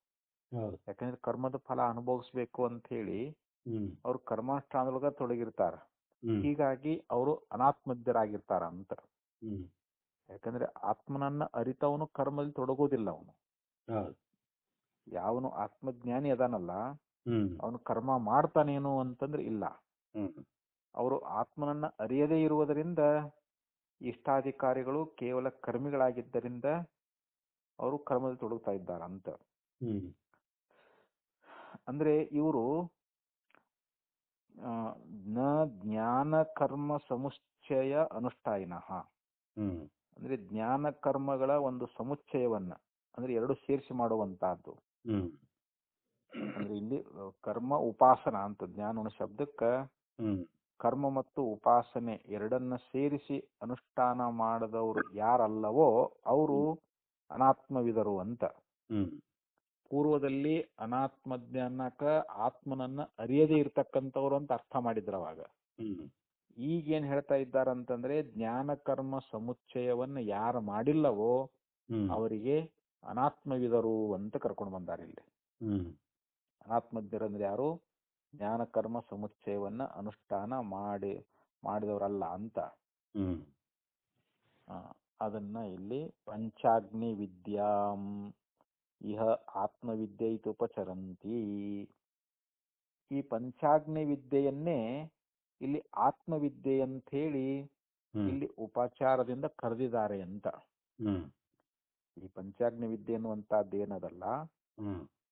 ಯಾಕಂದ್ರೆ ಕರ್ಮದ ಫಲ ಅನುಭವಿಸ್ಬೇಕು ಅಂತ ಹೇಳಿ ಅವ್ರು ಕರ್ಮಾನುಷ್ಠಾನದೊಳಗ ತೊಡಗಿರ್ತಾರ. ಹೀಗಾಗಿ ಅವರು ಅನಾತ್ಮಜ್ಞರಾಗಿರ್ತಾರ ಅಂತ. ಯಾಕಂದ್ರೆ ಆತ್ಮನನ್ನ ಅರಿತವನು ಕರ್ಮದಲ್ಲಿ ತೊಡಗೋದಿಲ್ಲ. ಅವನು ಯಾವನು ಆತ್ಮಜ್ಞಾನಿ ಅದಾನಲ್ಲ, ಅವನು ಕರ್ಮ ಮಾಡ್ತಾನೇನು ಅಂತಂದ್ರೆ ಇಲ್ಲ. ಅವರು ಆತ್ಮನನ್ನ ಅರಿಯದೇ ಇರುವುದರಿಂದ ಇಷ್ಟಾಧಿಕಾರಿಗಳು ಕೇವಲ ಕರ್ಮಿಗಳಾಗಿದ್ದರಿಂದ ಅವರು ಕರ್ಮದಲ್ಲಿ ತೊಡಗ್ತಾ ಇದ್ದಾರಂತ. ಅಂದ್ರೆ ಇವರು ನ ಜ್ಞಾನ ಕರ್ಮ ಸಮುಚ್ಚಯ ಅನುಷ್ಠಾಯಿನಃ ಅಂದ್ರೆ ಜ್ಞಾನ ಕರ್ಮಗಳ ಒಂದು ಸಮುಚ್ಚಯವನ್ನ ಅಂದ್ರೆ ಎರಡು ಸೇರಿಸಿ ಮಾಡುವಂತಹದ್ದು. ಅಂದ್ರೆ ಇಲ್ಲಿ ಕರ್ಮ ಉಪಾಸನ ಅಂತ ಜ್ಞಾನ ಶಬ್ದಕ್ಕ ಕರ್ಮ ಮತ್ತು ಉಪಾಸನೆ ಎರಡನ್ನ ಸೇರಿಸಿ ಅನುಷ್ಠಾನ ಮಾಡದವರು ಯಾರಲ್ಲವೋ ಅವರು ಅನಾತ್ಮವಿದರು ಅಂತ. ಪೂರ್ವದಲ್ಲಿ ಅನಾತ್ಮಜ್ಞಾನಕ ಆತ್ಮನನ್ನ ಅರಿಯದೇ ಇರ್ತಕ್ಕಂಥವ್ರು ಅಂತ ಅರ್ಥ ಮಾಡಿದ್ರ ಅವಾಗ. ಈಗೇನ್ ಹೇಳ್ತಾ ಇದ್ದಾರಂತಂದ್ರೆ, ಜ್ಞಾನ ಕರ್ಮ ಸಮುಚ್ಚಯವನ್ನ ಯಾರು ಮಾಡಿಲ್ಲವೋ ಅವರಿಗೆ ಅನಾತ್ಮವಿದರು ಅಂತ ಕರ್ಕೊಂಡು ಬಂದಾರ ಇಲ್ಲಿ. ಅನಾತ್ಮಜ್ಞರಂದ್ರೆ ಯಾರು? ಜ್ಞಾನ ಕರ್ಮ ಸಮುಚ್ಚಯವನ್ನ ಅನುಷ್ಠಾನ ಮಾಡಿದವರಲ್ಲ ಅಂತ. ಅದನ್ನ ಇಲ್ಲಿ ಪಂಚಾಗ್ನಿ ವಿದ್ಯಾಂ ಇಹ ಆತ್ಮವಿದ್ಯೆಯುಪಚರಂತಿ. ಈ ಪಂಚಾಗ್ನಿ ವಿದ್ಯೆಯನ್ನೇ ಇಲ್ಲಿ ಆತ್ಮವಿದ್ಯೆ ಅಂತ ಹೇಳಿ ಇಲ್ಲಿ ಉಪಚಾರದಿಂದ ಕರೆದಿದ್ದಾರೆ ಅಂತ. ಈ ಪಂಚಾಗ್ನಿ ವಿದ್ಯೆ ಅನ್ನುವಂತಹದ್ದು ಏನದಲ್ಲ,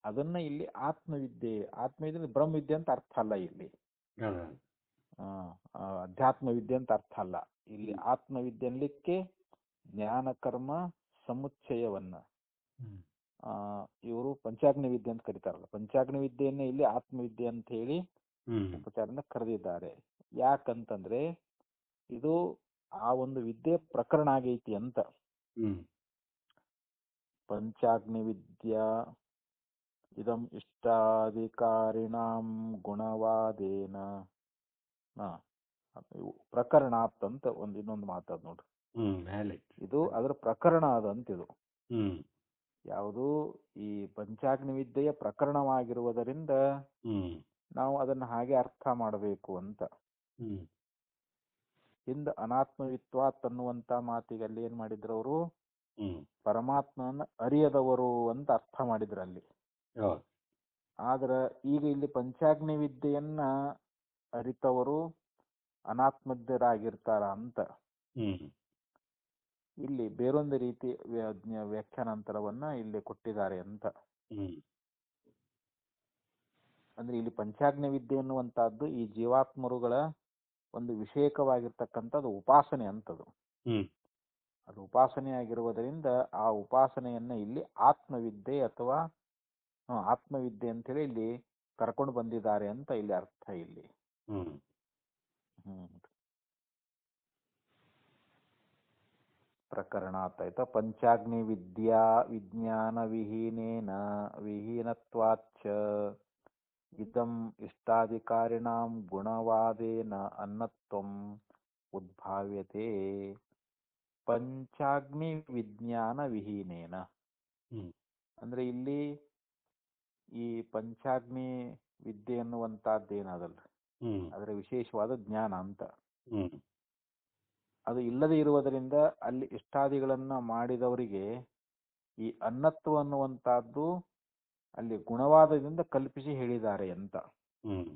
ಅದನ್ನ ಇಲ್ಲಿ ಆತ್ಮವಿದ್ಯೆ, ಆತ್ಮವಿದ್ಯೆ ಬ್ರಹ್ಮವಿದ್ಯೆ ಅಂತ ಅರ್ಥ ಅಲ್ಲ ಇಲ್ಲಿ. ಅಧ್ಯಾತ್ಮ ವಿದ್ಯೆ ಅಂತ ಅರ್ಥ ಅಲ್ಲ ಇಲ್ಲಿ. ಆತ್ಮವಿದ್ಯೆ ಅನ್ಲಿಕ್ಕೆ ಜ್ಞಾನ ಕರ್ಮ ಸಮುಚ್ಚಯವನ್ನ ಇವರು ಪಂಚಾಗ್ನಿ ವಿದ್ಯೆ ಅಂತ ಕರೀತಾರಲ್ಲ, ಪಂಚಾಗ್ನಿ ವಿದ್ಯೆಯನ್ನೇ ಇಲ್ಲಿ ಆತ್ಮವಿದ್ಯೆ ಅಂತ ಹೇಳಿ ಉಪಚಾರದಿಂದ ಕರೆದಿದ್ದಾರೆ. ಯಾಕಂತಂದ್ರೆ ಇದು ಆ ಒಂದು ವಿದ್ಯೆ ಪ್ರಕರಣ ಆಗೈತಿ ಅಂತ. ಪಂಚಾಗ್ನಿ ವಿದ್ಯಾ ಇದಂ ಇಷ್ಟಾಧಿಕಾರಿಣಾಂ ಗುಣವಾದೇನ ಪ್ರಕರಣಾತ್ ಅಂತ ಇನ್ನೊಂದು ಮಾತಾದ್ ನೋಡ್ರಿ. ಇದು ಅದರ ಪ್ರಕರಣ ಅದಂತಿದು. ಯಾವುದು ಈ ಪಂಚಾಗ್ನಿ ವಿದ್ಯೆಯ ಪ್ರಕರಣವಾಗಿರುವುದರಿಂದ ನಾವು ಅದನ್ನ ಹಾಗೆ ಅರ್ಥ ಮಾಡಬೇಕು ಅಂತ. ಹಿಂದ ಅನಾತ್ಮವಿತ್ವಾತ್ ಅನ್ನುವಂತ ಮಾತಿಗೆ ಅಲ್ಲಿ ಏನ್ ಮಾಡಿದ್ರು ಅವರು, ಪರಮಾತ್ಮನ ಅರಿಯದವರು ಅಂತ ಅರ್ಥ ಮಾಡಿದ್ರಲ್ಲಿ. ಆದ್ರ ಈಗ ಇಲ್ಲಿ ಪಂಚಾಗ್ನಿ ವಿದ್ಯೆಯನ್ನ ಅರಿತವರು ಅನಾತ್ಮಜ್ಞರಾಗಿರ್ತಾರ ಅಂತ ಇಲ್ಲಿ ಬೇರೊಂದು ರೀತಿ ವ್ಯಾಖ್ಯಾನಾಂತರವನ್ನ ಇಲ್ಲಿ ಕೊಟ್ಟಿದ್ದಾರೆ ಅಂತ. ಅಂದ್ರೆ ಇಲ್ಲಿ ಪಂಚಾಗ್ನಿ ವಿದ್ಯೆ ಎನ್ನುವಂತಹದ್ದು ಈ ಜೀವಾತ್ಮರುಗಳ ಒಂದು ವಿಷಯಕವಾಗಿರ್ತಕ್ಕಂಥದ್ದು ಉಪಾಸನೆ ಅಂತದು. ಅದು ಉಪಾಸನೆ ಆಗಿರುವುದರಿಂದ ಆ ಉಪಾಸನೆಯನ್ನ ಇಲ್ಲಿ ಆತ್ಮವಿದ್ಯೆ ಅಥವಾ ಆತ್ಮವಿದ್ಯೆ ಅಂತೇಳಿ ಇಲ್ಲಿ ಕರ್ಕೊಂಡು ಬಂದಿದ್ದಾರೆ ಅಂತ ಇಲ್ಲಿ ಅರ್ಥ ಇಲ್ಲಿ. ಪ್ರಕರಣ ಆಯ್ತಾ. ಪಂಚಾಗ್ನಿ ವಿದ್ಯಾ ವಿಜ್ಞಾನ ವಿಹೀನತ್ವಾಚ್ಚ ಇದಂ ಇಷ್ಟಾಧಿಕಾರಿಣಾಂ ಗುಣವಾದೇನ ಅನ್ನತ್ವಂ ಉದ್ಭಾವ್ಯತೆ ಪಂಚಾಗ್ನಿ ವಿಜ್ಞಾನ ವಿಹೀನೇನ. ಅಂದ್ರೆ ಇಲ್ಲಿ ಈ ಪಂಚಾಗ್ನಿ ವಿದ್ಯೆ ಅನ್ನುವಂತಹದ್ದೇನದಲ್ಲ, ಅದರ ವಿಶೇಷವಾದ ಜ್ಞಾನ ಅಂತ. ಹ್ಮ್ ಅದು ಇಲ್ಲದೆ ಇರುವುದರಿಂದ ಅಲ್ಲಿ ಇಷ್ಟಾದಿಗಳನ್ನ ಮಾಡಿದವರಿಗೆ ಈ ಅನ್ನತ್ವ ಅನ್ನುವಂತಹದ್ದು ಅಲ್ಲಿ ಗುಣವಾದದಿಂದ ಕಲ್ಪಿಸಿ ಹೇಳಿದ್ದಾರೆ ಅಂತ. ಹ್ಮ್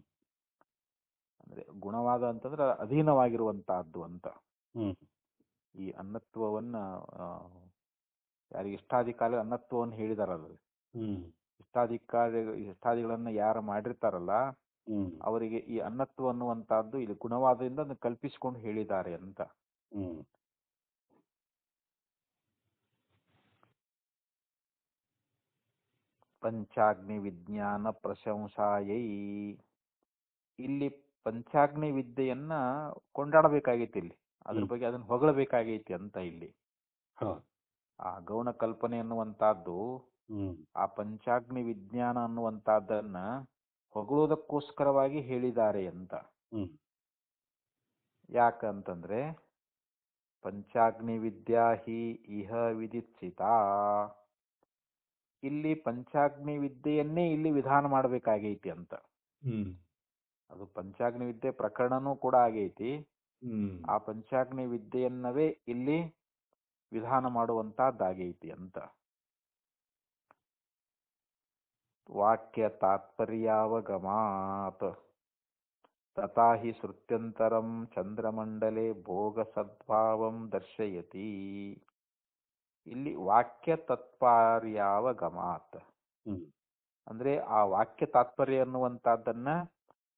ಅಂದ್ರೆ ಗುಣವಾದ ಅಂತಂದ್ರೆ ಅಧೀನವಾಗಿರುವಂತಹದ್ದು ಅಂತ. ಹ್ಮ್ ಈ ಅನ್ನತ್ವವನ್ನ ಯಾರಿಗೆ ಇಷ್ಟಾಧಿಕಾರಿ ಅನ್ನತ್ವವನ್ನು ಹೇಳಿದಾರಲ್ಲ, ಹ್ಮ್ ಇಷ್ಟಾದಿಗಳನ್ನ ಯಾರು ಮಾಡಿರ್ತಾರಲ್ಲ ಹ್ಮ್ ಅವರಿಗೆ ಈ ಅನ್ನತ್ವ ಅನ್ನುವಂತಹದ್ದು ಇಲ್ಲಿ ಗುಣವಾದದಿಂದ ಅದನ್ನ ಕಲ್ಪಿಸಿಕೊಂಡು ಹೇಳಿದ್ದಾರೆ ಅಂತ. ಹ್ಮ್ ಪಂಚಾಗ್ನಿ ವಿಜ್ಞಾನ ಪ್ರಶಂಸಾಯೈ, ಇಲ್ಲಿ ಪಂಚಾಗ್ನಿ ವಿದ್ಯೆಯನ್ನ ಕೊಂಡಾಡಬೇಕಾಗೈತಿ, ಇಲ್ಲಿ ಅದ್ರ ಬಗ್ಗೆ ಅದನ್ನ ಹೊಗಳಬೇಕಾಗೈತಿ ಅಂತ. ಇಲ್ಲಿ ಆ ಗೌಣ ಕಲ್ಪನೆ ಅನ್ನುವಂತಹದ್ದು ಆ ಪಂಚಾಗ್ನಿ ವಿಜ್ಞಾನ ಅನ್ನುವಂತಹದ್ದನ್ನ ಹೊಗಳುವುದಕ್ಕೋಸ್ಕರವಾಗಿ ಹೇಳಿದ್ದಾರೆ ಅಂತ. ಯಾಕಂತಂದ್ರೆ ಪಂಚಾಗ್ನಿ ವಿದ್ಯಾ ಹಿ ಇಹ ವಿದಿತ್ಸಿತ, ಇಲ್ಲಿ ಪಂಚಾಗ್ನಿ ವಿದ್ಯೆಯನ್ನೇ ಇಲ್ಲಿ ವಿಧಾನ ಮಾಡಬೇಕಾಗೈತಿ ಅಂತ. ಅದು ಪಂಚಾಗ್ನಿ ವಿದ್ಯೆ ಪ್ರಕರಣನೂ ಕೂಡ ಆಗೈತಿ. ಆ ಪಂಚಾಗ್ನಿ ವಿದ್ಯೆಯನ್ನವೇ ಇಲ್ಲಿ ವಿಧಾನ ಮಾಡುವಂತಹದ್ದಾಗೈತಿ ಅಂತ. ವಾಕ್ಯ ತಾತ್ಪರ್ಯಾವಗಮಾತ್ ತಥಾ ಹಿ ಶ್ರುತ್ಯಂತರಂ ಚಂದ್ರಮಂಡಲೆ ಭೋಗ ಸದ್ಭಾವಂ ದರ್ಶಯತಿ. ಇಲ್ಲಿ ವಾಕ್ಯ ತಾತ್ಪರ್ಯಾವಗಮಾತ್ ಅಂದ್ರೆ ಆ ವಾಕ್ಯ ತಾತ್ಪರ್ಯ ಅನ್ನುವಂತಹದ್ದನ್ನ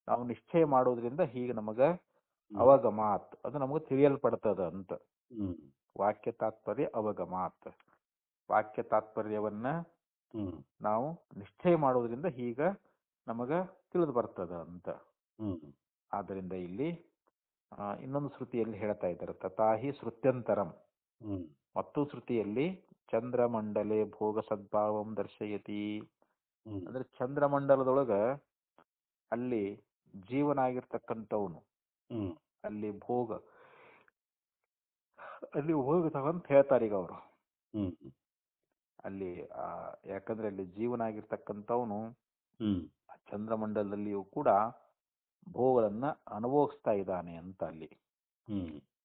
ನಾವು ನಿಶ್ಚಯ ಮಾಡೋದ್ರಿಂದ ಹೀಗೆ ನಮಗ ಅವಗಮಾತ್ ಅದು ನಮಗ ತಿಳಿಯಲ್ಪಡ್ತದ ಅಂತ. ವಾಕ್ಯ ತಾತ್ಪರ್ಯ ಅವಗಮಾತ್, ವಾಕ್ಯ ತಾತ್ಪರ್ಯವನ್ನ ನಾವು ನಿಶ್ಚಯ ಮಾಡೋದ್ರಿಂದ ಹೀಗ ನಮಗ ತಿಳಿದು ಬರ್ತದ ಅಂತ. ಆದ್ದರಿಂದ ಇಲ್ಲಿ ಇನ್ನೊಂದು ಶ್ರುತಿಯಲ್ಲಿ ಹೇಳ್ತಾ ಇದ್ದಾರೆ ತಥಾಹಿ ಶ್ರುತ್ಯಂತರಂ, ಮತ್ತು ಶ್ರುತಿಯಲ್ಲಿ ಚಂದ್ರಮಂಡಲೆ ಭೋಗ ಸದ್ಭಾವಂ ದರ್ಶಯತಿ ಅಂದ್ರೆ ಚಂದ್ರಮಂಡಲದೊಳಗ ಅಲ್ಲಿ ಜೀವನಾಗಿರ್ತಕ್ಕಂಥವನು ಅಲ್ಲಿ ಹೋಗ್ತಾವಂತ ಹೇಳ್ತಾರೆ ಈಗ ಅವರು. ಅಲ್ಲಿ ಯಾಕಂದ್ರೆ ಅಲ್ಲಿ ಜೀವನಾಗಿರ್ತಕ್ಕಂಥವನು ಚಂದ್ರಮಂಡಲದಲ್ಲಿಯೂ ಕೂಡ ಭೋಗಗಳನ್ನ ಅನುಭವಿಸ್ತಾ ಇದ್ದಾನೆ ಅಂತ. ಅಲ್ಲಿ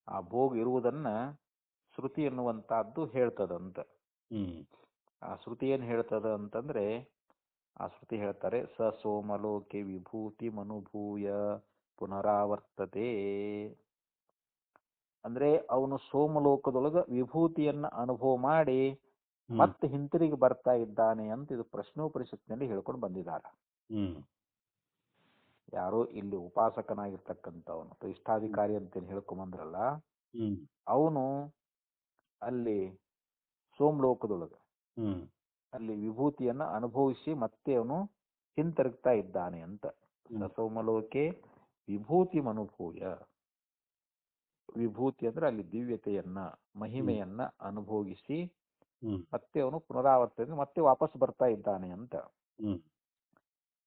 ಆ ಭೋಗ ಇರುವುದನ್ನ ಶ್ರುತಿ ಎನ್ನುವಂತಹದ್ದು ಹೇಳ್ತದಂತ. ಆ ಶ್ರುತಿ ಏನ್ ಹೇಳ್ತದ ಅಂತಂದ್ರೆ ಆ ಶ್ರುತಿ ಹೇಳ್ತಾರೆ ಸ ಸೋಮಲೋಕೆ ವಿಭೂತಿ ಮನುಭೂಯ ಪುನರಾವರ್ತತೆ, ಅಂದ್ರೆ ಅವನು ಸೋಮಲೋಕದೊಳಗ ವಿಭೂತಿಯನ್ನ ಅನುಭವ ಮಾಡಿ ಮತ್ತೆ ಹಿಂತಿರುಗಿ ಬರ್ತಾ ಇದ್ದಾನೆ ಅಂತ ಇದು ಪ್ರಶ್ನೋಪನಿಷತ್ನಲ್ಲಿ ಹೇಳ್ಕೊಂಡು ಬಂದಿದ್ದಾರೆ. ಯಾರೋ ಇಲ್ಲಿ ಉಪಾಸಕನಾಗಿರ್ತಕ್ಕಂಥವನು ಅಥವಾ ಇಷ್ಟಾಧಿಕಾರಿ ಅಂತೇಳಿ ಹೇಳ್ಕೊಂಬಂದ್ರಲ್ಲ, ಅವನು ಅಲ್ಲಿ ಸೋಮಲೋಕದೊಳಗ ಅಲ್ಲಿ ವಿಭೂತಿಯನ್ನ ಅನುಭವಿಸಿ ಮತ್ತೆ ಅವನು ಹಿಂತಿರುಗ್ತಾ ಇದ್ದಾನೆ ಅಂತ. ಸೋಮಲೋಕೆ ವಿಭೂತಿ ಅನುಭೂಯ, ವಿಭೂತಿ ಅಂದ್ರೆ ಅಲ್ಲಿ ದಿವ್ಯತೆಯನ್ನ ಮಹಿಮೆಯನ್ನ ಅನುಭವಿಸಿ ಮತ್ತೆ ಅವನು ಪುನರಾವರ್ತನೆ ಮತ್ತೆ ವಾಪಸ್ ಬರ್ತಾ ಇದ್ದಾನೆ ಅಂತ.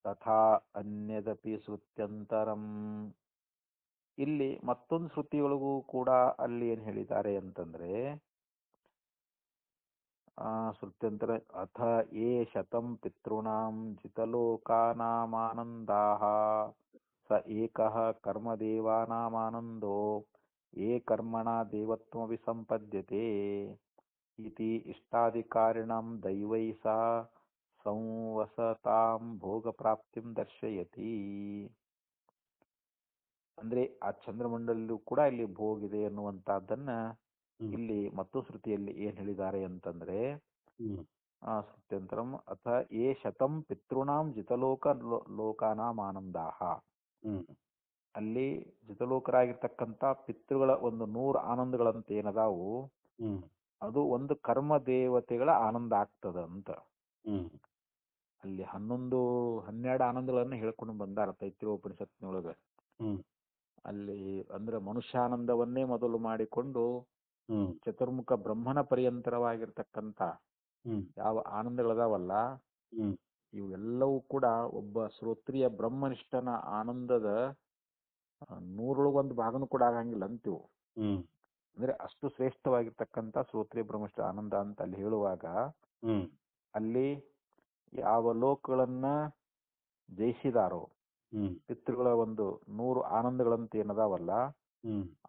ತಥಾ ಅನ್ಯದಪಿ ಶ್ರುತ್ಯಂತರಂ, ಇಲ್ಲಿ ಮತ್ತೊಂದು ಶ್ರುತಿಯೊಳಗೂ ಕೂಡ ಅಲ್ಲಿ ಏನ್ ಹೇಳಿದ್ದಾರೆ ಅಂತಂದ್ರೆ ಶ್ರುತ್ಯಂತರ ಅಥ ಯೇ ಶತಂ ಪಿತೃಣಾಂ ಜಿತಲೋಕಾನಾಮಾನಂದಾಃ ಸ ಏಕಃ ಕರ್ಮದೇವಾನಾಮಾನಂದೋ ಯೇ ಕರ್ಮಣ ದೇವತ್ವಮಪಿ ಸಂಪದ್ಯತೆ ಇತಿ ಇಷ್ಟಾಧಿಕಾರಿಣಂ ದೈವೈ ಸಹ ಸಂವಸತಾಂ ಭೋಗ ಪ್ರಾಪ್ತಿಂ ದರ್ಶಯತಿ. ಅಂದ್ರೆ ಆ ಚಂದ್ರಮಂಡಲಲ್ಲೂ ಕೂಡ ಇಲ್ಲಿ ಭೋಗ ಇದೆ ಅನ್ನುವಂತಹದ್ದನ್ನ ಇಲ್ಲಿ ಮತ್ತು ಶ್ರುತಿಯಲ್ಲಿ ಏನ್ ಹೇಳಿದ್ದಾರೆ ಅಂತಂದ್ರೆ ಶ್ರುತ್ಯಂತರಂ ಅಥ ಯೇ ಶತಂ ಪಿತೃಣಾಂ ಲೋಕಾನಾಂ ಆನಂದಾಹ, ಅಲ್ಲಿ ಜಿತಲೋಕರಾಗಿರ್ತಕ್ಕಂಥ ಪಿತೃಗಳ ಒಂದು 100 ಆನಂದಗಳಂತ ಏನದಾವು ಅದು ಒಂದು ಕರ್ಮ ದೇವತೆಗಳ ಆನಂದ ಆಗ್ತದ ಅಂತ. ಅಲ್ಲಿ 12 ಆನಂದಗಳನ್ನ ಹೇಳ್ಕೊಂಡು ಬಂದಾರ ತೈತ್ರಿಯೋಪನಿಷತ್ನೊಳಗ. ಅಲ್ಲಿ ಅಂದ್ರೆ ಮನುಷ್ಯಾನಂದವನ್ನೇ ಮೊದಲು ಮಾಡಿಕೊಂಡು ಚತುರ್ಮುಖ ಬ್ರಹ್ಮನ ಪರ್ಯಂತರವಾಗಿರ್ತಕ್ಕಂಥ ಯಾವ ಆನಂದಗಳದಾವಲ್ಲ ಇವೆಲ್ಲವೂ ಕೂಡ ಒಬ್ಬ ಶ್ರೋತ್ರಿಯ ಬ್ರಹ್ಮನಿಷ್ಠನ ಆನಂದದ 100 ಭಾಗನೂ ಕೂಡ ಆಗಂಗಿಲ್ಲ ಅಂತೀವು. ಅಂದ್ರೆ ಅಷ್ಟು ಶ್ರೇಷ್ಠವಾಗಿರ್ತಕ್ಕಂಥ ಶ್ರೋತ್ರಿಯ ಬ್ರಹ್ಮನಿಷ್ಠ ಆನಂದ ಅಂತ ಅಲ್ಲಿ ಹೇಳುವಾಗ ಅಲ್ಲಿ ಯಾವ ಲೋಕಗಳನ್ನ ಜಯಿಸಿದಾರೋ ಪಿತೃಗಳ ಒಂದು 100 ಆನಂದಗಳಂತ ಏನದಾವಲ್ಲ,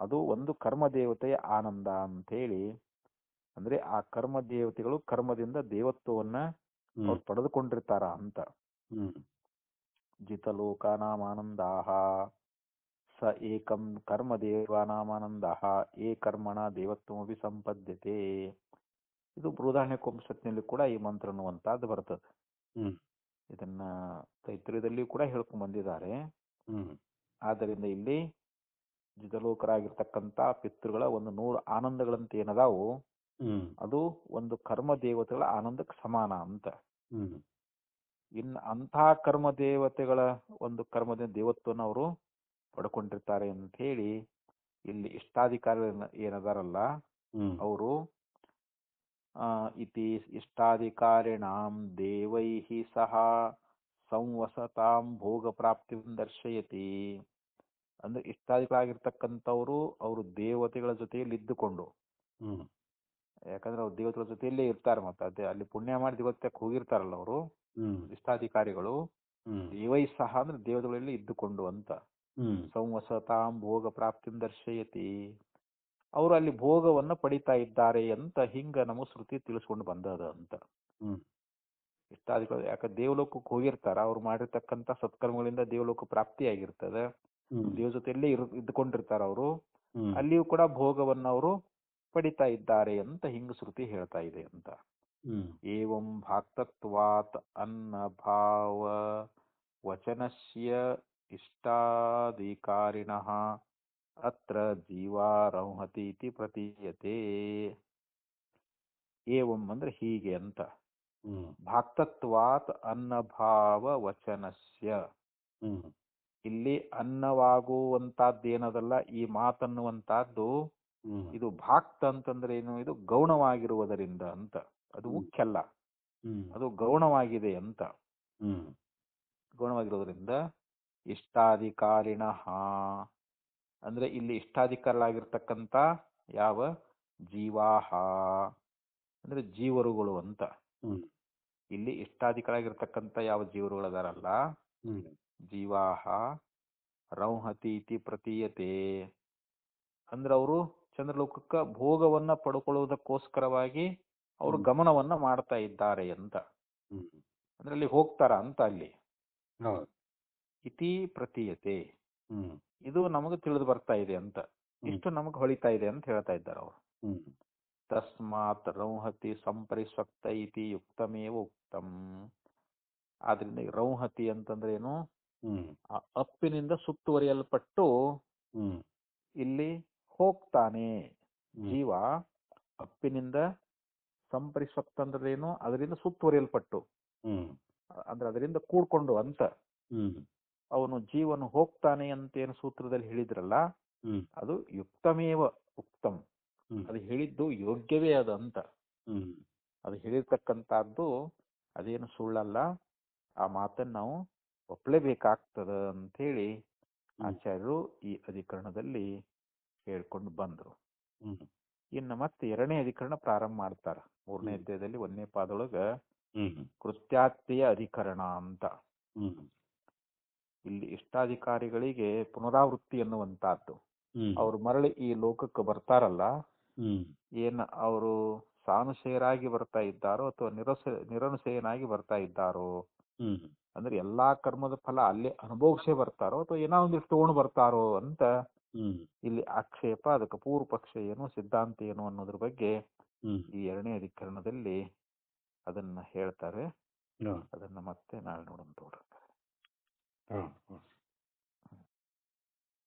ಅದು ಒಂದು ಕರ್ಮ ದೇವತೆಯ ಆನಂದ ಅಂತ ಹೇಳಿ. ಅಂದ್ರೆ ಆ ಕರ್ಮ ದೇವತೆಗಳು ಕರ್ಮದಿಂದ ದೇವತ್ವವನ್ನ ಅವ್ರು ಪಡೆದುಕೊಂಡಿರ್ತಾರ ಅಂತ. ಜಿತಲೋಕಾನಾಮಾನಂದಾಹ ಸ ಏಕಂ ಕರ್ಮ ದೇವಾನಾಮಾನಂದಾಹ ಏ ಕರ್ಮಣ ದೇವತ್ವಮಪಿ ಸಂಪದ್ಯತೆ. ಇದು ಬೃಹದಾರಣ್ಯಕೋಪನಿಷತ್ತಿನಲ್ಲಿ ಕೂಡ ಈ ಮಂತ್ರ ಅನ್ನುವಂತಹದ್ದು ಬರ್ತದೆ. ಇದನ್ನ ತೈತ್ರಿಯದಲ್ಲಿಯೂ ಕೂಡ ಹೇಳ್ಕೊಂಡ್ ಬಂದಿದ್ದಾರೆ. ಆದ್ದರಿಂದ ಇಲ್ಲಿ ಜಿತಲೋಕರಾಗಿರ್ತಕ್ಕಂಥ ಪಿತೃಗಳ ಒಂದು 100 ಆನಂದಗಳಂತ ಏನದಾವು, ಅದು ಒಂದು ಕರ್ಮ ದೇವತೆಗಳ ಆನಂದಕ್ಕೆ ಸಮಾನ ಅಂತ. ಇನ್ನು ಅಂಥ ಕರ್ಮ ದೇವತೆಗಳ ಒಂದು ಕರ್ಮದ ದೇವತ್ವವನ್ನು ಅವರು ಪಡ್ಕೊಂಡಿರ್ತಾರೆ ಅಂತ ಹೇಳಿ ಇಲ್ಲಿ ಇಷ್ಟಾಧಿಕಾರಿ ಏನದಾರಲ್ಲ ಅವರು ಇತಿ ಇಷ್ಟಾಧಿಕಾರಿಣಾಂ ದೇವೈಃ ಸಹ ಸಂವಸತಾಂ ಭೋಗ ಪ್ರಾಪ್ತಿ ದರ್ಶಯತಿ. ಅಂದ್ರೆ ಇಷ್ಟಾಧಿಕಾರಿಯಾಗಿರ್ತಕ್ಕಂಥವ್ರು ಅವರು ದೇವತೆಗಳ ಜೊತೆಯಲ್ಲಿ ಇದ್ದುಕೊಂಡು, ಯಾಕಂದ್ರೆ ಅವ್ರು ದೇವತೆಗಳ ಜೊತೆಯಲ್ಲೇ ಇರ್ತಾರೆ, ಮತ್ತೆ ಅದೇ ಅಲ್ಲಿ ಪುಣ್ಯ ಮಾಡಿ ದೇವತೆಗೆ ಹೋಗಿರ್ತಾರಲ್ಲ ಅವರು ಇಷ್ಟಾಧಿಕಾರಿಗಳು, ದೇವೈ ಸಹ ಅಂದ್ರೆ ದೇವತೆಗಳಲ್ಲಿ ಇದ್ದುಕೊಂಡು ಅಂತ. ಸಂವಸತಾಂ ಭೋಗ ಪ್ರಾಪ್ತಿ ದರ್ಶಯತಿ, ಅವರು ಅಲ್ಲಿ ಭೋಗವನ್ನ ಪಡಿತಾ ಇದ್ದಾರೆ ಅಂತ ಹಿಂಗ ನಮಗೆ ಶ್ರುತಿ ತಿಳಿಸ್ಕೊಂಡು ಬಂದದ ಅಂತ. ಇಷ್ಟಾಧಿಕಾರಿ ಯಾಕೆ ದೇವಲೋಕಕ್ಕೆ ಹೋಗಿರ್ತಾರ, ಅವ್ರು ಮಾಡಿರ್ತಕ್ಕಂಥ ಸತ್ಕರ್ಮಗಳಿಂದ ದೇವಲೋಕ ಪ್ರಾಪ್ತಿ ಆಗಿರ್ತದೆ, ದೇವ ಜೊತೆಯಲ್ಲೇ ಇದ್ದುಕೊಂಡಿರ್ತಾರ ಅವರು, ಅಲ್ಲಿಯೂ ಕೂಡ ಭೋಗವನ್ನ ಅವರು ಪಡಿತಾ ಇದ್ದಾರೆ ಅಂತ ಹಿಂಗ ಶ್ರುತಿ ಹೇಳ್ತಾ ಇದೆ ಅಂತ. ಏವಂ ಭಾಕ್ತತ್ವಾತ್ ಅನ್ನ ಭಾವ ವಚನಸ್ಯ ಇಷ್ಟಾಧಿಕಾರಿಣಃ ಅತ್ರ ಜೀವಾರೌಹತಿ ಇತಿ ಪ್ರತೀಯತೆ. ಏವಂ ಅಂದ್ರೆ ಹೀಗೆ ಅಂತ. ಭಾಕ್ತತ್ವಾತ್ ಅನ್ನಭಾವ ವಚನಸ್ಯ, ಇಲ್ಲಿ ಅನ್ನವಾಗುವಂತಹದ್ದೇನದಲ್ಲ ಈ ಮಾತನ್ನುವಂತಹದ್ದು, ಇದು ಭಾಕ್ತ ಅಂತಂದ್ರೆ ಏನು, ಇದು ಗೌಣವಾಗಿರುವುದರಿಂದ ಅಂತ. ಅದು ಮುಖ್ಯ ಅಲ್ಲ, ಅದು ಗೌಣವಾಗಿದೆ ಅಂತ. ಗೌಣವಾಗಿರೋದ್ರಿಂದ ಇಷ್ಟಾಧಿಕಾರಿಣಃ ಅಂದ್ರೆ ಇಲ್ಲಿ ಇಷ್ಟಾಧಿಕಾರಿಗಳಾಗಿರ್ತಕ್ಕಂಥ ಯಾವ ಜೀವಾಹ ಅಂದ್ರೆ ಜೀವರುಗಳು ಅಂತ. ಇಲ್ಲಿ ಇಷ್ಟಾಧಿಕಾರಿಯಾಗಿರ್ತಕ್ಕಂಥ ಯಾವ ಜೀವರುಗಳು ಅದಾರಲ್ಲ ಜೀವಾಹ ರೌಹತಿ ಇತಿ ಪ್ರತೀಯತೆ, ಅಂದ್ರೆ ಅವರು ಚಂದ್ರಲೋಕಕ್ಕ ಭೋಗವನ್ನ ಪಡ್ಕೊಳ್ಳುವುದಕ್ಕೋಸ್ಕರವಾಗಿ ಅವರು ಗಮನವನ್ನ ಮಾಡ್ತಾ ಇದ್ದಾರೆ ಅಂತ. ಅಂದ್ರೆ ಅಲ್ಲಿ ಹೋಗ್ತಾರ ಅಂತ ಅಲ್ಲಿ. ಇತಿ ಪ್ರತೀಯತೆ, ಇದು ನಮಗೆ ತಿಳಿದು ಬರ್ತಾ ಇದೆ ಅಂತ, ಇಷ್ಟು ನಮಗೆ ಹೊಳಿತಾ ಇದೆ ಅಂತ ಹೇಳ್ತಾ ಇದ್ದಾರೆ ಅವರು. ತಸ್ಮಾತ್ ರೌಹತಿ ಸಂಪರಿಸ್ವಕ್ತ ಇತಿ ಯುಕ್ತಮೇವ ಉಕ್ತಂ. ಆದ್ರಿಂದ ರೌಹತಿ ಅಂತಂದ್ರೆ ಏನು, ಆ ಅಪ್ಪಿನಿಂದ ಸುತ್ತುವರಿಯಲ್ಪಟ್ಟು ಇಲ್ಲಿ ಹೋಗ್ತಾನೆ ಜೀವ. ಅಪ್ಪಿನಿಂದ ಸಂಪರಿಸ್ವಕ್ತ ಅಂದ್ರೆ ಏನು, ಅದರಿಂದ ಸುತ್ತುವರಿಯಲ್ಪಟ್ಟು ಅಂದ್ರೆ ಅದರಿಂದ ಕೂಡ್ಕೊಂಡು ಅಂತ. ಅವನು ಜೀವನು ಹೋಗ್ತಾನೆ ಅಂತ ಏನು ಸೂತ್ರದಲ್ಲಿ ಹೇಳಿದ್ರಲ್ಲ, ಅದು ಯುಕ್ತಮೇವ ಉಕ್ತಂ, ಅದು ಹೇಳಿದ್ದು ಯೋಗ್ಯವೇ ಅದ ಅಂತ. ಅದು ಹೇಳಿರ್ತಕ್ಕಂಥದ್ದು ಅದೇನು ಸುಳ್ಳಲ್ಲ, ಆ ಮಾತನ್ನು ನಾವು ಒಪ್ಲೇಬೇಕಾಗ್ತದ ಅಂತೇಳಿ ಆಚಾರ್ಯರು ಈ ಅಧಿಕರಣದಲ್ಲಿ ಹೇಳ್ಕೊಂಡು ಬಂದ್ರು. ಇನ್ನು ಮತ್ತೆ 2ನೇ ಅಧಿಕರಣ ಪ್ರಾರಂಭ ಮಾಡ್ತಾರ. 3ನೇ ಅಧ್ಯಾಯದಲ್ಲಿ 1ನೇ ಪಾದೊಳಗ ಕೃತ್ಯಾತ್ತೆಯ ಅಧಿಕರಣ ಅಂತ. ಇಲ್ಲಿ ಇಷ್ಟಾಧಿಕಾರಿಗಳಿಗೆ ಪುನರಾವೃತ್ತಿ ಎನ್ನುವಂತಹದ್ದು. ಅವ್ರು ಮರಳಿ ಈ ಲೋಕಕ್ಕೆ ಬರ್ತಾರಲ್ಲ, ಏನ್ ಅವರು ಸಾನುಶಯರಾಗಿ ಬರ್ತಾ ಇದ್ದಾರೋ ಅಥವಾ ನಿರನುಶಯನಾಗಿ ಬರ್ತಾ ಇದ್ದಾರೋ, ಅಂದ್ರೆ ಎಲ್ಲಾ ಕರ್ಮದ ಫಲ ಅಲ್ಲೇ ಅನುಭವಿಸೇ ಬರ್ತಾರೋ ಅಥವಾ ಏನೋ ಒಂದಿಷ್ಟು ತಗೊಂಡು ಬರ್ತಾರೋ ಅಂತ ಇಲ್ಲಿ ಆಕ್ಷೇಪ. ಅದಕ್ಕೆ ಪೂರ್ವ ಪಕ್ಷ ಏನು ಸಿದ್ಧಾಂತ ಏನು ಅನ್ನೋದ್ರ ಬಗ್ಗೆ ಈ 2ನೇ ಅಧಿಕರಣದಲ್ಲಿ ಅದನ್ನ ಹೇಳ್ತಾರೆ. ಅದನ್ನ ಮತ್ತೆ ನಾಳೆ ನೋಡೋಣ.